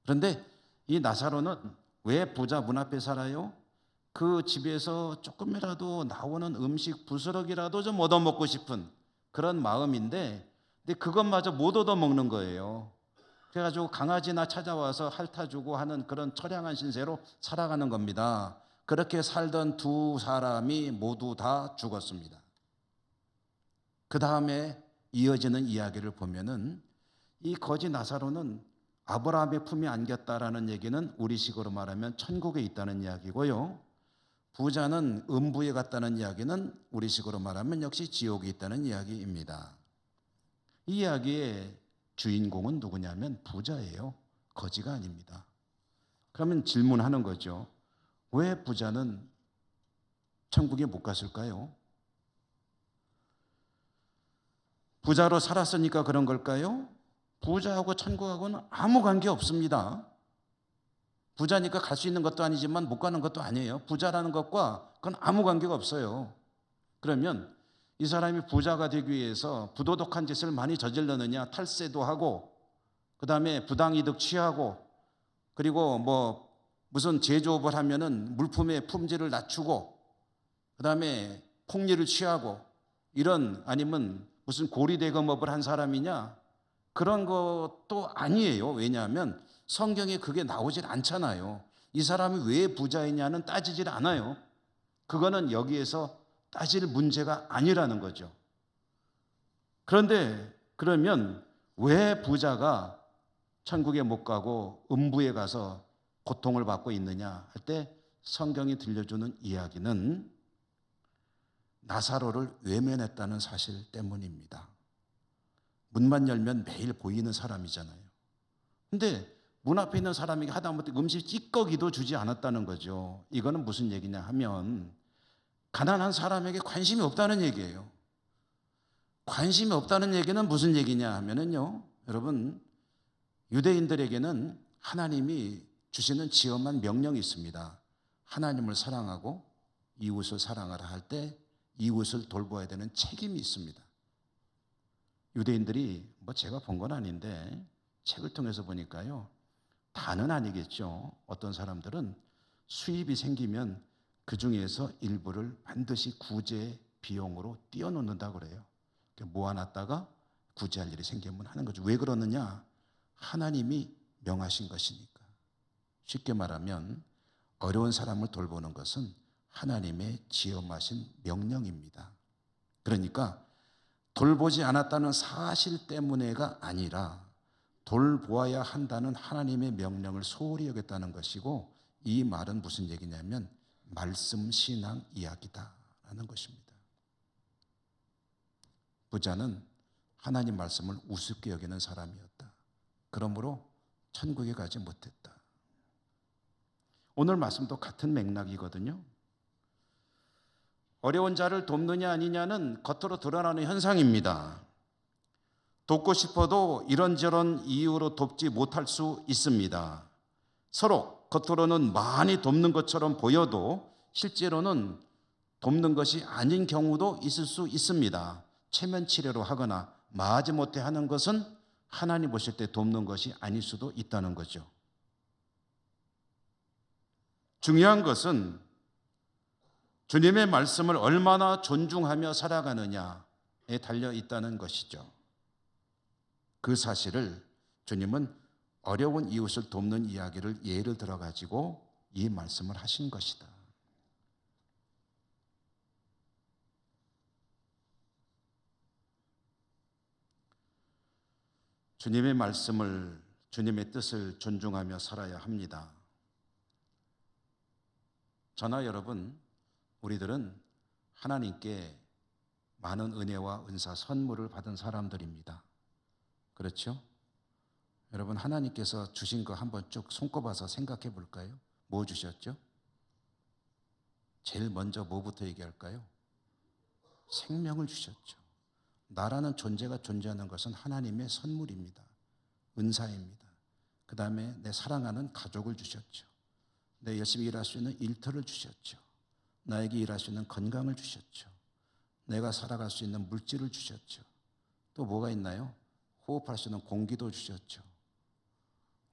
그런데 이 나사로는 왜 부자 문 앞에 살아요? 그 집에서 조금이라도 나오는 음식 부스러기라도 좀 얻어먹고 싶은 그런 마음인데, 근데 그것마저 못 얻어먹는 거예요. 그래가지고 강아지나 찾아와서 핥아주고 하는 그런 처량한 신세로 살아가는 겁니다. 그렇게 살던 두 사람이 모두 다 죽었습니다. 그 다음에 이어지는 이야기를 보면은 이 거지 나사로는 아브라함의 품에 안겼다라는 얘기는 우리식으로 말하면 천국에 있다는 이야기고요. 부자는 음부에 갔다는 이야기는 우리식으로 말하면 역시 지옥에 있다는 이야기입니다. 이 이야기의 주인공은 누구냐면 부자예요. 거지가 아닙니다. 그러면 질문하는 거죠. 왜 부자는 천국에 못 갔을까요? 부자로 살았으니까 그런 걸까요? 부자하고 천국하고는 아무 관계 없습니다. 부자니까 갈 수 있는 것도 아니지만 못 가는 것도 아니에요. 부자라는 것과 그건 아무 관계가 없어요. 그러면 이 사람이 부자가 되기 위해서 부도덕한 짓을 많이 저질렀느냐? 탈세도 하고, 그 다음에 부당이득 취하고, 그리고 뭐 무슨 제조업을 하면은 물품의 품질을 낮추고, 그 다음에 폭리를 취하고, 이런, 아니면 무슨 고리대금업을 한 사람이냐? 그런 것도 아니에요. 왜냐하면 성경에 그게 나오질 않잖아요. 이 사람이 왜 부자이냐는 따지질 않아요. 그거는 여기에서 따질 문제가 아니라는 거죠. 그런데 그러면 왜 부자가 천국에 못 가고 음부에 가서 고통을 받고 있느냐 할 때 성경이 들려주는 이야기는 나사로를 외면했다는 사실 때문입니다. 문만 열면 매일 보이는 사람이잖아요. 근데 문 앞에 있는 사람에게 하다못해 음식 찌꺼기도 주지 않았다는 거죠. 이거는 무슨 얘기냐 하면 가난한 사람에게 관심이 없다는 얘기예요. 관심이 없다는 얘기는 무슨 얘기냐 하면은요, 여러분, 유대인들에게는 하나님이 주시는 지엄한 명령이 있습니다. 하나님을 사랑하고 이웃을 사랑하라 할 때 이웃을 돌보아야 되는 책임이 있습니다. 유대인들이 뭐 제가 본 건 아닌데 책을 통해서 보니까요, 다는 아니겠죠. 어떤 사람들은 수입이 생기면 그 중에서 일부를 반드시 구제 비용으로 띄워놓는다고 그래요. 모아놨다가 구제할 일이 생기면 하는 거죠. 왜 그러느냐? 하나님이 명하신 것이니까. 쉽게 말하면 어려운 사람을 돌보는 것은 하나님의 지엄하신 명령입니다. 그러니까 돌보지 않았다는 사실 때문에가 아니라 돌보아야 한다는 하나님의 명령을 소홀히 여겼다는 것이고, 이 말은 무슨 얘기냐면 말씀 신앙 이야기다라는 것입니다. 부자는 하나님 말씀을 우습게 여기는 사람이었다. 그러므로 천국에 가지 못했다. 오늘 말씀도 같은 맥락이거든요. 어려운 자를 돕느냐 아니냐는 겉으로 드러나는 현상입니다. 돕고 싶어도 이런저런 이유로 돕지 못할 수 있습니다. 서로 겉으로는 많이 돕는 것처럼 보여도 실제로는 돕는 것이 아닌 경우도 있을 수 있습니다. 체면 치레로 하거나 마지못해 하는 것은 하나님 보실 때 돕는 것이 아닐 수도 있다는 거죠. 중요한 것은 주님의 말씀을 얼마나 존중하며 살아가느냐에 달려 있다는 것이죠. 그 사실을 주님은 어려운 이웃을 돕는 이야기를 예를 들어 가지고 이 말씀을 하신 것이다. 주님의 말씀을, 주님의 뜻을 존중하며 살아야 합니다. 저나 여러분, 우리들은 하나님께 많은 은혜와 은사, 선물을 받은 사람들입니다. 그렇죠? 여러분, 하나님께서 주신 거 한번 쭉 손꼽아서 생각해 볼까요? 뭐 주셨죠? 제일 먼저 뭐부터 얘기할까요? 생명을 주셨죠. 나라는 존재가 존재하는 것은 하나님의 선물입니다. 은사입니다. 그 다음에 내 사랑하는 가족을 주셨죠. 내 열심히 일할 수 있는 일터를 주셨죠. 나에게 일할 수 있는 건강을 주셨죠. 내가 살아갈 수 있는 물질을 주셨죠. 또 뭐가 있나요? 호흡할 수 있는 공기도 주셨죠.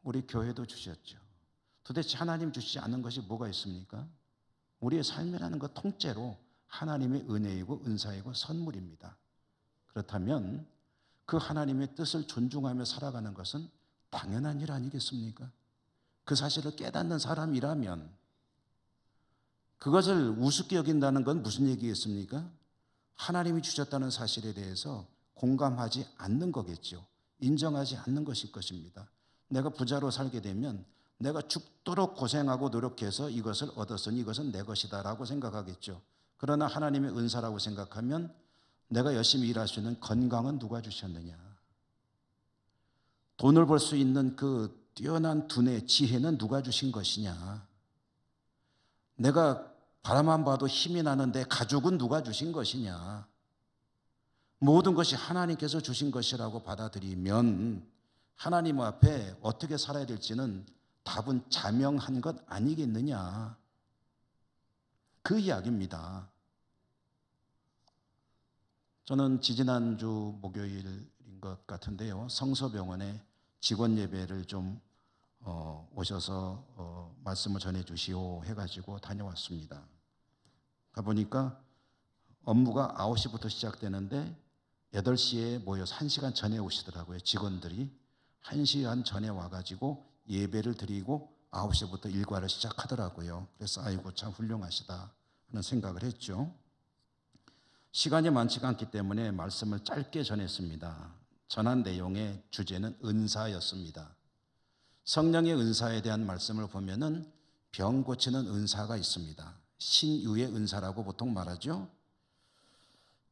우리 교회도 주셨죠. 도대체 하나님 주시지 않은 것이 뭐가 있습니까? 우리의 삶이라는 것 통째로 하나님의 은혜이고 은사이고 선물입니다. 그렇다면 그 하나님의 뜻을 존중하며 살아가는 것은 당연한 일 아니겠습니까? 그 사실을 깨닫는 사람이라면 그것을 우습게 여긴다는 건 무슨 얘기겠습니까? 하나님이 주셨다는 사실에 대해서 공감하지 않는 거겠죠. 인정하지 않는 것일 것입니다. 내가 부자로 살게 되면 내가 죽도록 고생하고 노력해서 이것을 얻었으니 이것은 내 것이다라고 생각하겠죠. 그러나 하나님의 은사라고 생각하면 내가 열심히 일할 수 있는 건강은 누가 주셨느냐? 돈을 벌 수 있는 그 뛰어난 두뇌, 지혜는 누가 주신 것이냐? 내가 바라만 봐도 힘이 나는데 가족은 누가 주신 것이냐? 모든 것이 하나님께서 주신 것이라고 받아들이면 하나님 앞에 어떻게 살아야 될지는 답은 자명한 것 아니겠느냐? 그 이야기입니다. 저는 지지난주 목요일인 것 같은데요. 성서병원에 직원 예배를 좀 오셔서 말씀을 전해 주시오 해가지고 다녀왔습니다. 가보니까 업무가 9시부터 시작되는데 8시에 모여서 1시간 전에 오시더라고요. 직원들이 1시간 전에 와가지고 예배를 드리고 9시부터 일과를 시작하더라고요. 그래서 아이고 참 훌륭하시다 하는 생각을 했죠. 시간이 많지가 않기 때문에 말씀을 짧게 전했습니다. 전한 내용의 주제는 은사였습니다. 성령의 은사에 대한 말씀을 보면은 병 고치는 은사가 있습니다. 신유의 은사라고 보통 말하죠.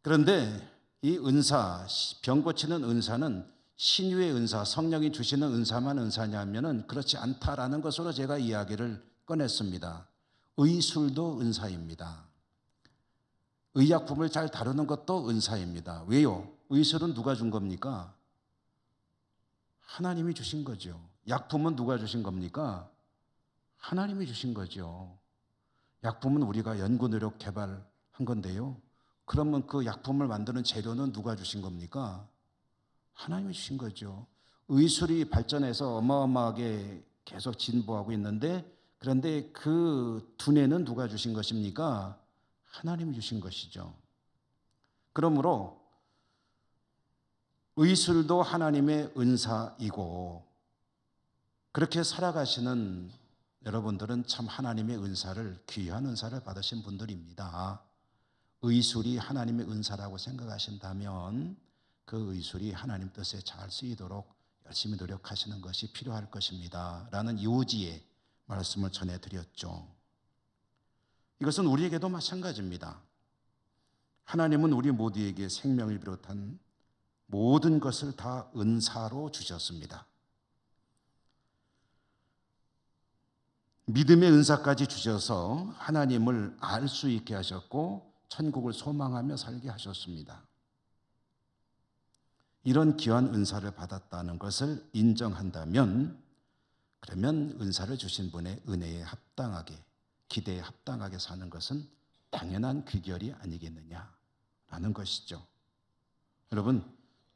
그런데 이 은사, 병 고치는 은사는 신유의 은사, 성령이 주시는 은사만 은사냐면은 그렇지 않다라는 것으로 제가 이야기를 꺼냈습니다. 의술도 은사입니다. 의약품을 잘 다루는 것도 은사입니다. 왜요? 의술은 누가 준 겁니까? 하나님이 주신 거죠. 약품은 누가 주신 겁니까? 하나님이 주신 거죠. 약품은 우리가 연구 노력 개발한 건데요. 그러면 그 약품을 만드는 재료는 누가 주신 겁니까? 하나님이 주신 거죠. 의술이 발전해서 어마어마하게 계속 진보하고 있는데 그런데 그 두뇌는 누가 주신 것입니까? 하나님이 주신 것이죠. 그러므로 의술도 하나님의 은사이고 그렇게 살아가시는 여러분들은 참 하나님의 은사를 귀한 은사를 받으신 분들입니다. 의술이 하나님의 은사라고 생각하신다면 그 의술이 하나님 뜻에 잘 쓰이도록 열심히 노력하시는 것이 필요할 것입니다. 라는 요지의 말씀을 전해드렸죠. 이것은 우리에게도 마찬가지입니다. 하나님은 우리 모두에게 생명을 비롯한 모든 것을 다 은사로 주셨습니다. 믿음의 은사까지 주셔서 하나님을 알 수 있게 하셨고 천국을 소망하며 살게 하셨습니다. 이런 귀한 은사를 받았다는 것을 인정한다면 그러면 은사를 주신 분의 은혜에 합당하게, 기대에 합당하게 사는 것은 당연한 귀결이 아니겠느냐라는 것이죠. 여러분,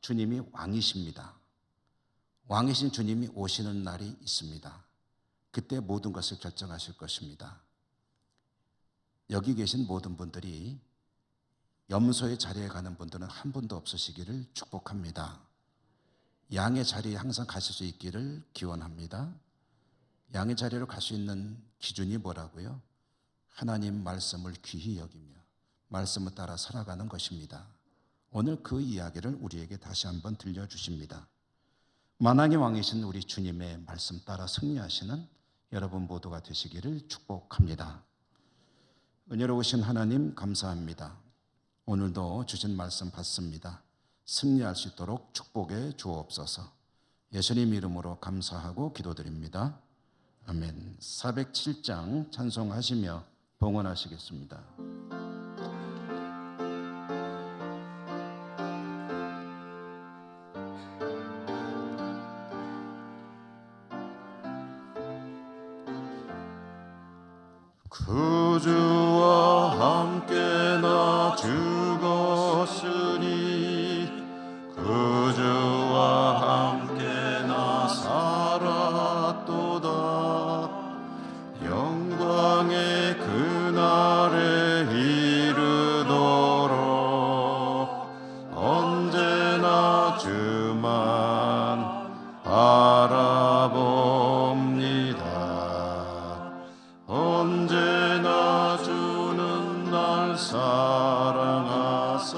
주님이 왕이십니다. 왕이신 주님이 오시는 날이 있습니다. 그때 모든 것을 결정하실 것입니다. 여기 계신 모든 분들이 염소의 자리에 가는 분들은 한 분도 없으시기를 축복합니다. 양의 자리에 항상 가실 수 있기를 기원합니다. 양의 자리로 갈 수 있는 기준이 뭐라고요? 하나님 말씀을 귀히 여기며 말씀을 따라 살아가는 것입니다. 오늘 그 이야기를 우리에게 다시 한번 들려주십니다. 만왕의 왕이신 우리 주님의 말씀 따라 승리하시는 여러분 모두가 되시기를 축복합니다. 은혜로우신 하나님 감사합니다. 오늘도 주신 말씀 받습니다. 승리할 수 있도록 축복해 주옵소서. 예수님 이름으로 감사하고 기도드립니다. 아멘. 407장 찬송하시며 봉헌하시겠습니다. 그 주와 함께 나 죽었으니 그 주와 함께 나 살았도다. 영광의 그날에 이르도록 언제나 주만 바라봅니다. 언제나 주는 날 사랑하사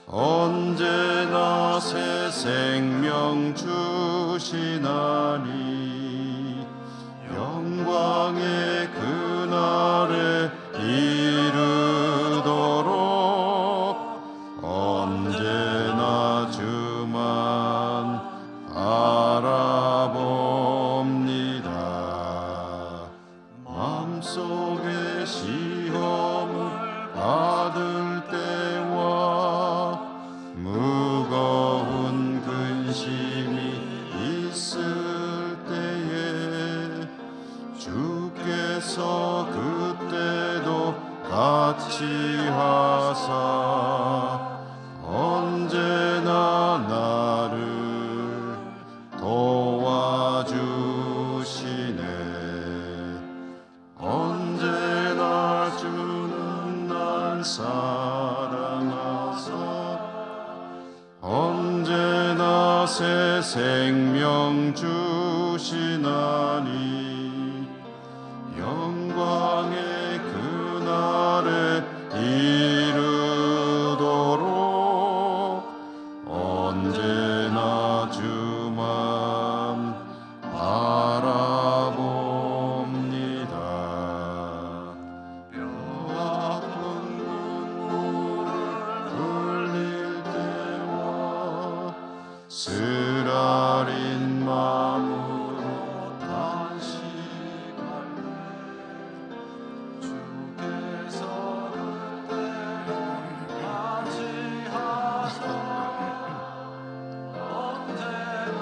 언제나 새 생명 주시나니 영광의 그날에 이르도록 언제나 주만 바라봅니다. 마음속에 시험을 받을 때와 무거운 근심이 있을 때에 주께서 그때도 같이 하사 언제나 나를 도와주시네. 언제나 주는 날 사랑하사 언제나 새 생명 주시나니 영광의 그날에 이르도록 언제나 주만 바라봅니다. 뼈아픈 눈물을 흘릴 때와 쓰라린 마음으로 단식할 때 주께서 그때 맞이하사 언제나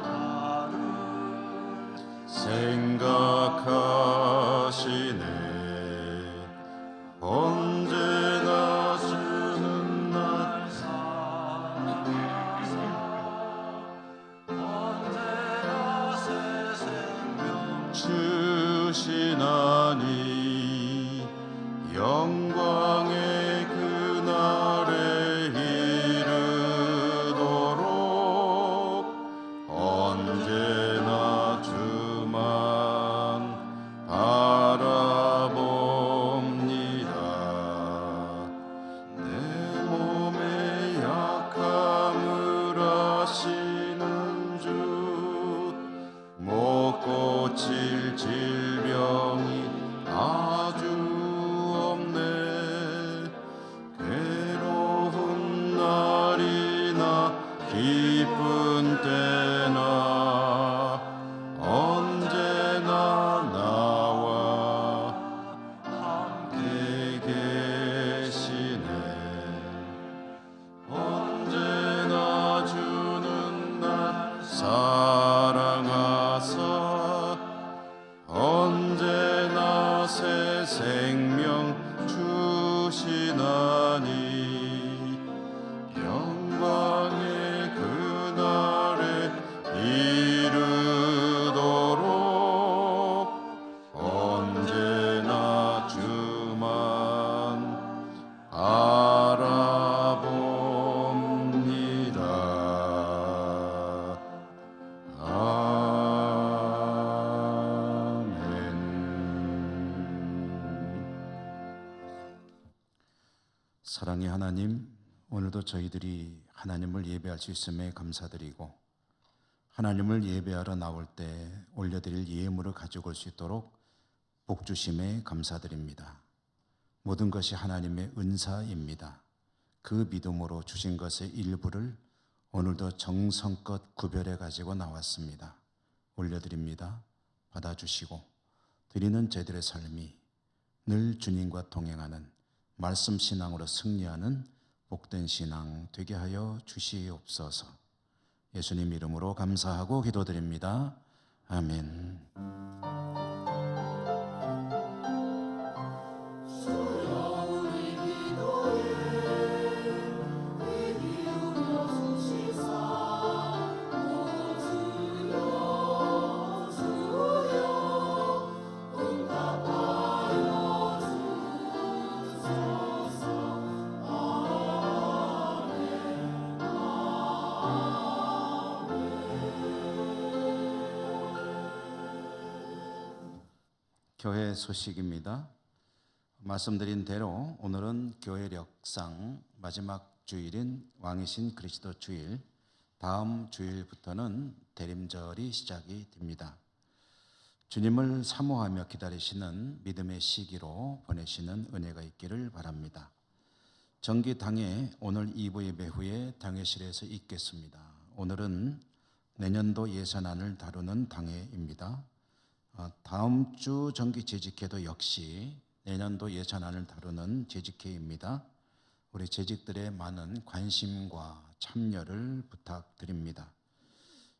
나를 생각하시네. 언제나 주는 날 사랑하사 사랑의 하나님, 오늘도 저희들이 하나님을 예배할 수 있음에 감사드리고 하나님을 예배하러 나올 때 올려드릴 예물을 가지고 올 수 있도록 복 주심에 감사드립니다. 모든 것이 하나님의 은사입니다. 그 믿음으로 주신 것의 일부를 오늘도 정성껏 구별해 가지고 나왔습니다. 올려드립니다. 받아주시고 드리는 저희들의 삶이 늘 주님과 동행하는 말씀 신앙으로 승리하는 복된 신앙 되게 하여 주시옵소서. 예수님 이름으로 감사하고 기도드립니다. 아멘. 교회 소식입니다. 말씀드린 대로 오늘은 교회력상 마지막 주일인 왕이신 그리스도 주일, 다음 주일부터는 대림절이 시작이 됩니다. 주님을 사모하며 기다리시는 믿음의 시기로 보내시는 은혜가 있기를 바랍니다. 정기당회 오늘 2부 예배 후에 당회실에서 있겠습니다. 오늘은 내년도 예산안을 다루는 당회입니다. 다음 주 정기 재직회도 역시 내년도 예산안을 다루는 재직회입니다. 우리 재직들의 많은 관심과 참여를 부탁드립니다.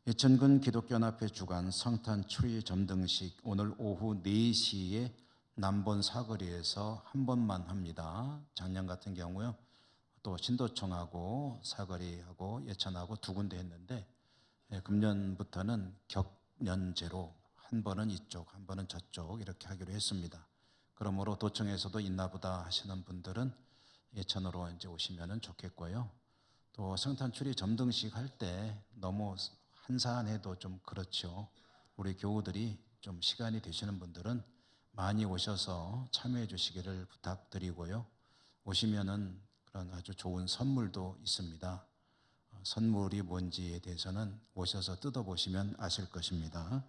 예천군 기독교연합회 주관 성탄 추리 점등식 오늘 오후 4시에 남본 사거리에서 한 번만 합니다. 작년 같은 경우요 또 신도청하고 사거리하고 예천하고 두 군데 했는데 금년부터는 격년제로 한 번은 이쪽, 한 번은 저쪽 이렇게 하기로 했습니다. 그러므로 도청에서도 있나보다 하시는 분들은 예천으로 이제 오시면 좋겠고요. 또 성탄추리 점등식 할 때 너무 한산해도 좀 그렇죠. 우리 교우들이 좀 시간이 되시는 분들은 많이 오셔서 참여해 주시기를 부탁드리고요. 오시면은 그런 아주 좋은 선물도 있습니다. 선물이 뭔지에 대해서는 오셔서 뜯어보시면 아실 것입니다.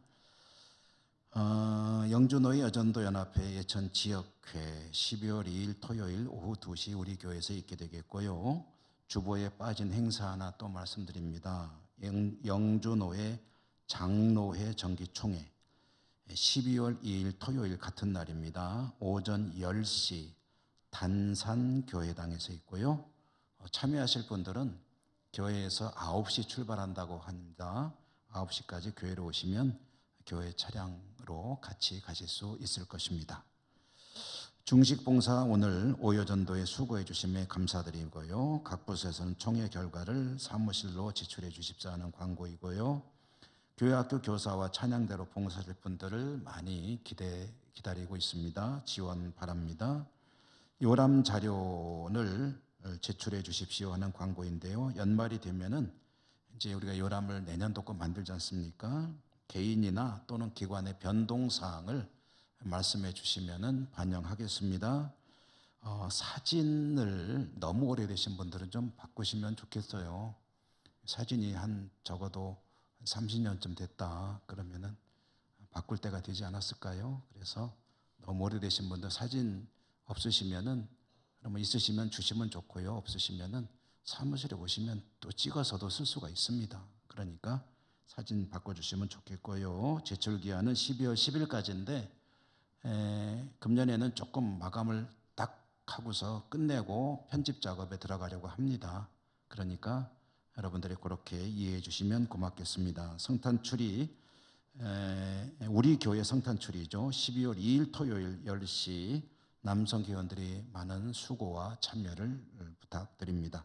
영주노예 여전도연합회 예천 지역회 12월 2일 토요일 오후 2시 우리 교회에서 있게 되겠고요. 주보에 빠진 행사 하나 또 말씀드립니다. 영주노예 장로회 정기총회 12월 2일 토요일 같은 날입니다. 오전 10시 단산교회당에서 있고요. 참여하실 분들은 교회에서 9시 출발한다고 합니다. 9시까지 교회로 오시면 교회 차량으로 같이 가실 수 있을 것입니다. 중식봉사 오늘 오여전도에 수고해 주심에 감사드리고요. 각 부서에서는 총회 결과를 사무실로 지출해 주십사 하는 광고이고요. 교회학교 교사와 찬양대로 봉사할 분들을 많이 기다리고 있습니다. 지원 바랍니다. 요람 자료를 제출해 주십시오 하는 광고인데요. 연말이 되면은 이제 우리가 요람을 내년도 거 만들지 않습니까? 개인이나 또는 기관의 변동사항을 말씀해 주시면 반영하겠습니다. 사진을 너무 오래되신 분들은 좀 바꾸시면 좋겠어요. 사진이 적어도 30년쯤 됐다 그러면은 바꿀 때가 되지 않았을까요? 그래서 너무 오래되신 분들 사진 없으시면은 그러면 있으시면 주시면 좋고요. 없으시면은 사무실에 오시면 또 찍어서도 쓸 수가 있습니다. 그러니까 사진 바꿔주시면 좋겠고요. 제출 기한은 12월 10일까지인데 금년에는 조금 마감을 딱 하고서 끝내고 편집 작업에 들어가려고 합니다. 그러니까 여러분들이 그렇게 이해해 주시면 고맙겠습니다. 성탄추리 우리 교회 성탄추리죠. 12월 2일 토요일 10시 남성 교원들이 많은 수고와 참여를 부탁드립니다.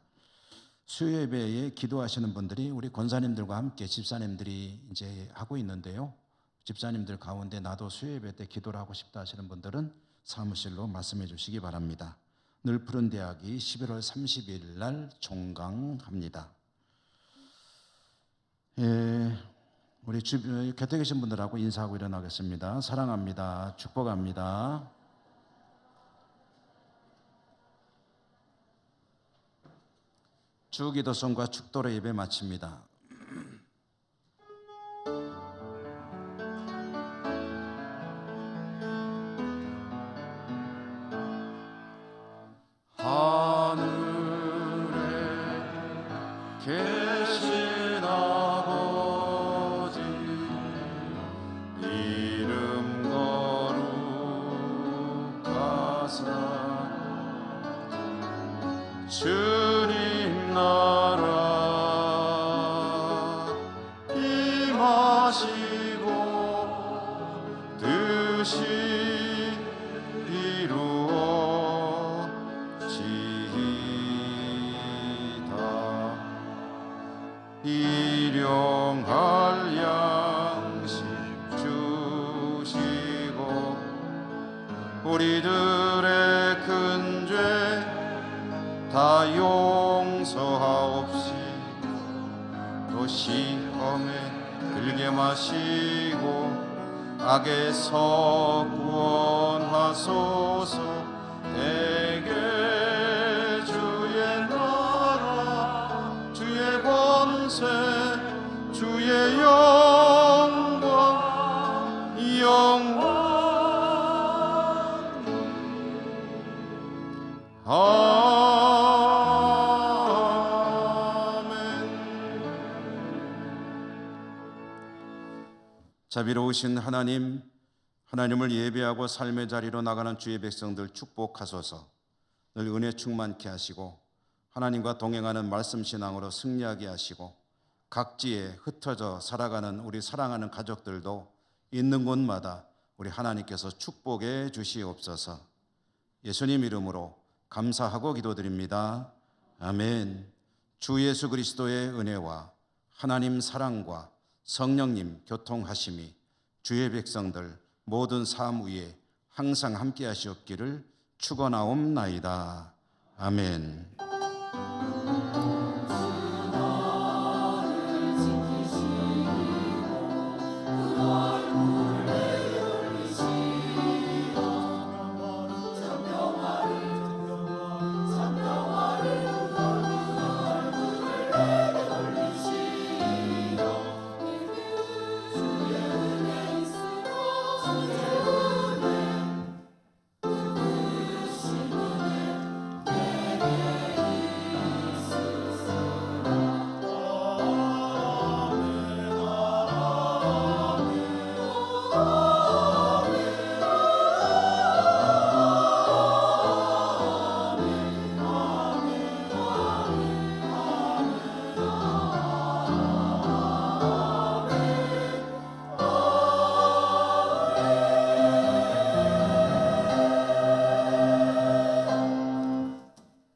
수요예배에 기도하시는 분들이 우리 권사님들과 함께 집사님들이 이제 하고 있는데요. 집사님들 가운데 나도 수요예배 때 기도를 하고 싶다 하시는 분들은 사무실로 말씀해 주시기 바랍니다. 늘 푸른 대학이 11월 30일 날 종강합니다. 우리 곁에 계신 분들하고 인사하고 일어나겠습니다. 사랑합니다. 축복합니다. 주기도성과 축도로 예배 마칩니다. 하늘에 계신 아버지 이름 거룩하사 주님 나라 임하시고 뜻이 이루어지이다. 일용할 양식 주시고 우리들의 큰 죄 다 용서하옵시고 또 시험에 들게 마시고 악에서 구원하소서. 대개 주의 나라 주의 권세 주의 영광 자비로우신 하나님, 하나님을 예배하고 삶의 자리로 나가는 주의 백성들 축복하소서. 늘 은혜 충만케 하시고 하나님과 동행하는 말씀 신앙으로 승리하게 하시고 각지에 흩어져 살아가는 우리 사랑하는 가족들도 있는 곳마다 우리 하나님께서 축복해 주시옵소서. 예수님 이름으로 감사하고 기도드립니다. 아멘. 주 예수 그리스도의 은혜와 하나님 사랑과 성령님 교통하심이 주의 백성들 모든 삶 위에 항상 함께 하시옵기를 축원하옵나이다. 아멘.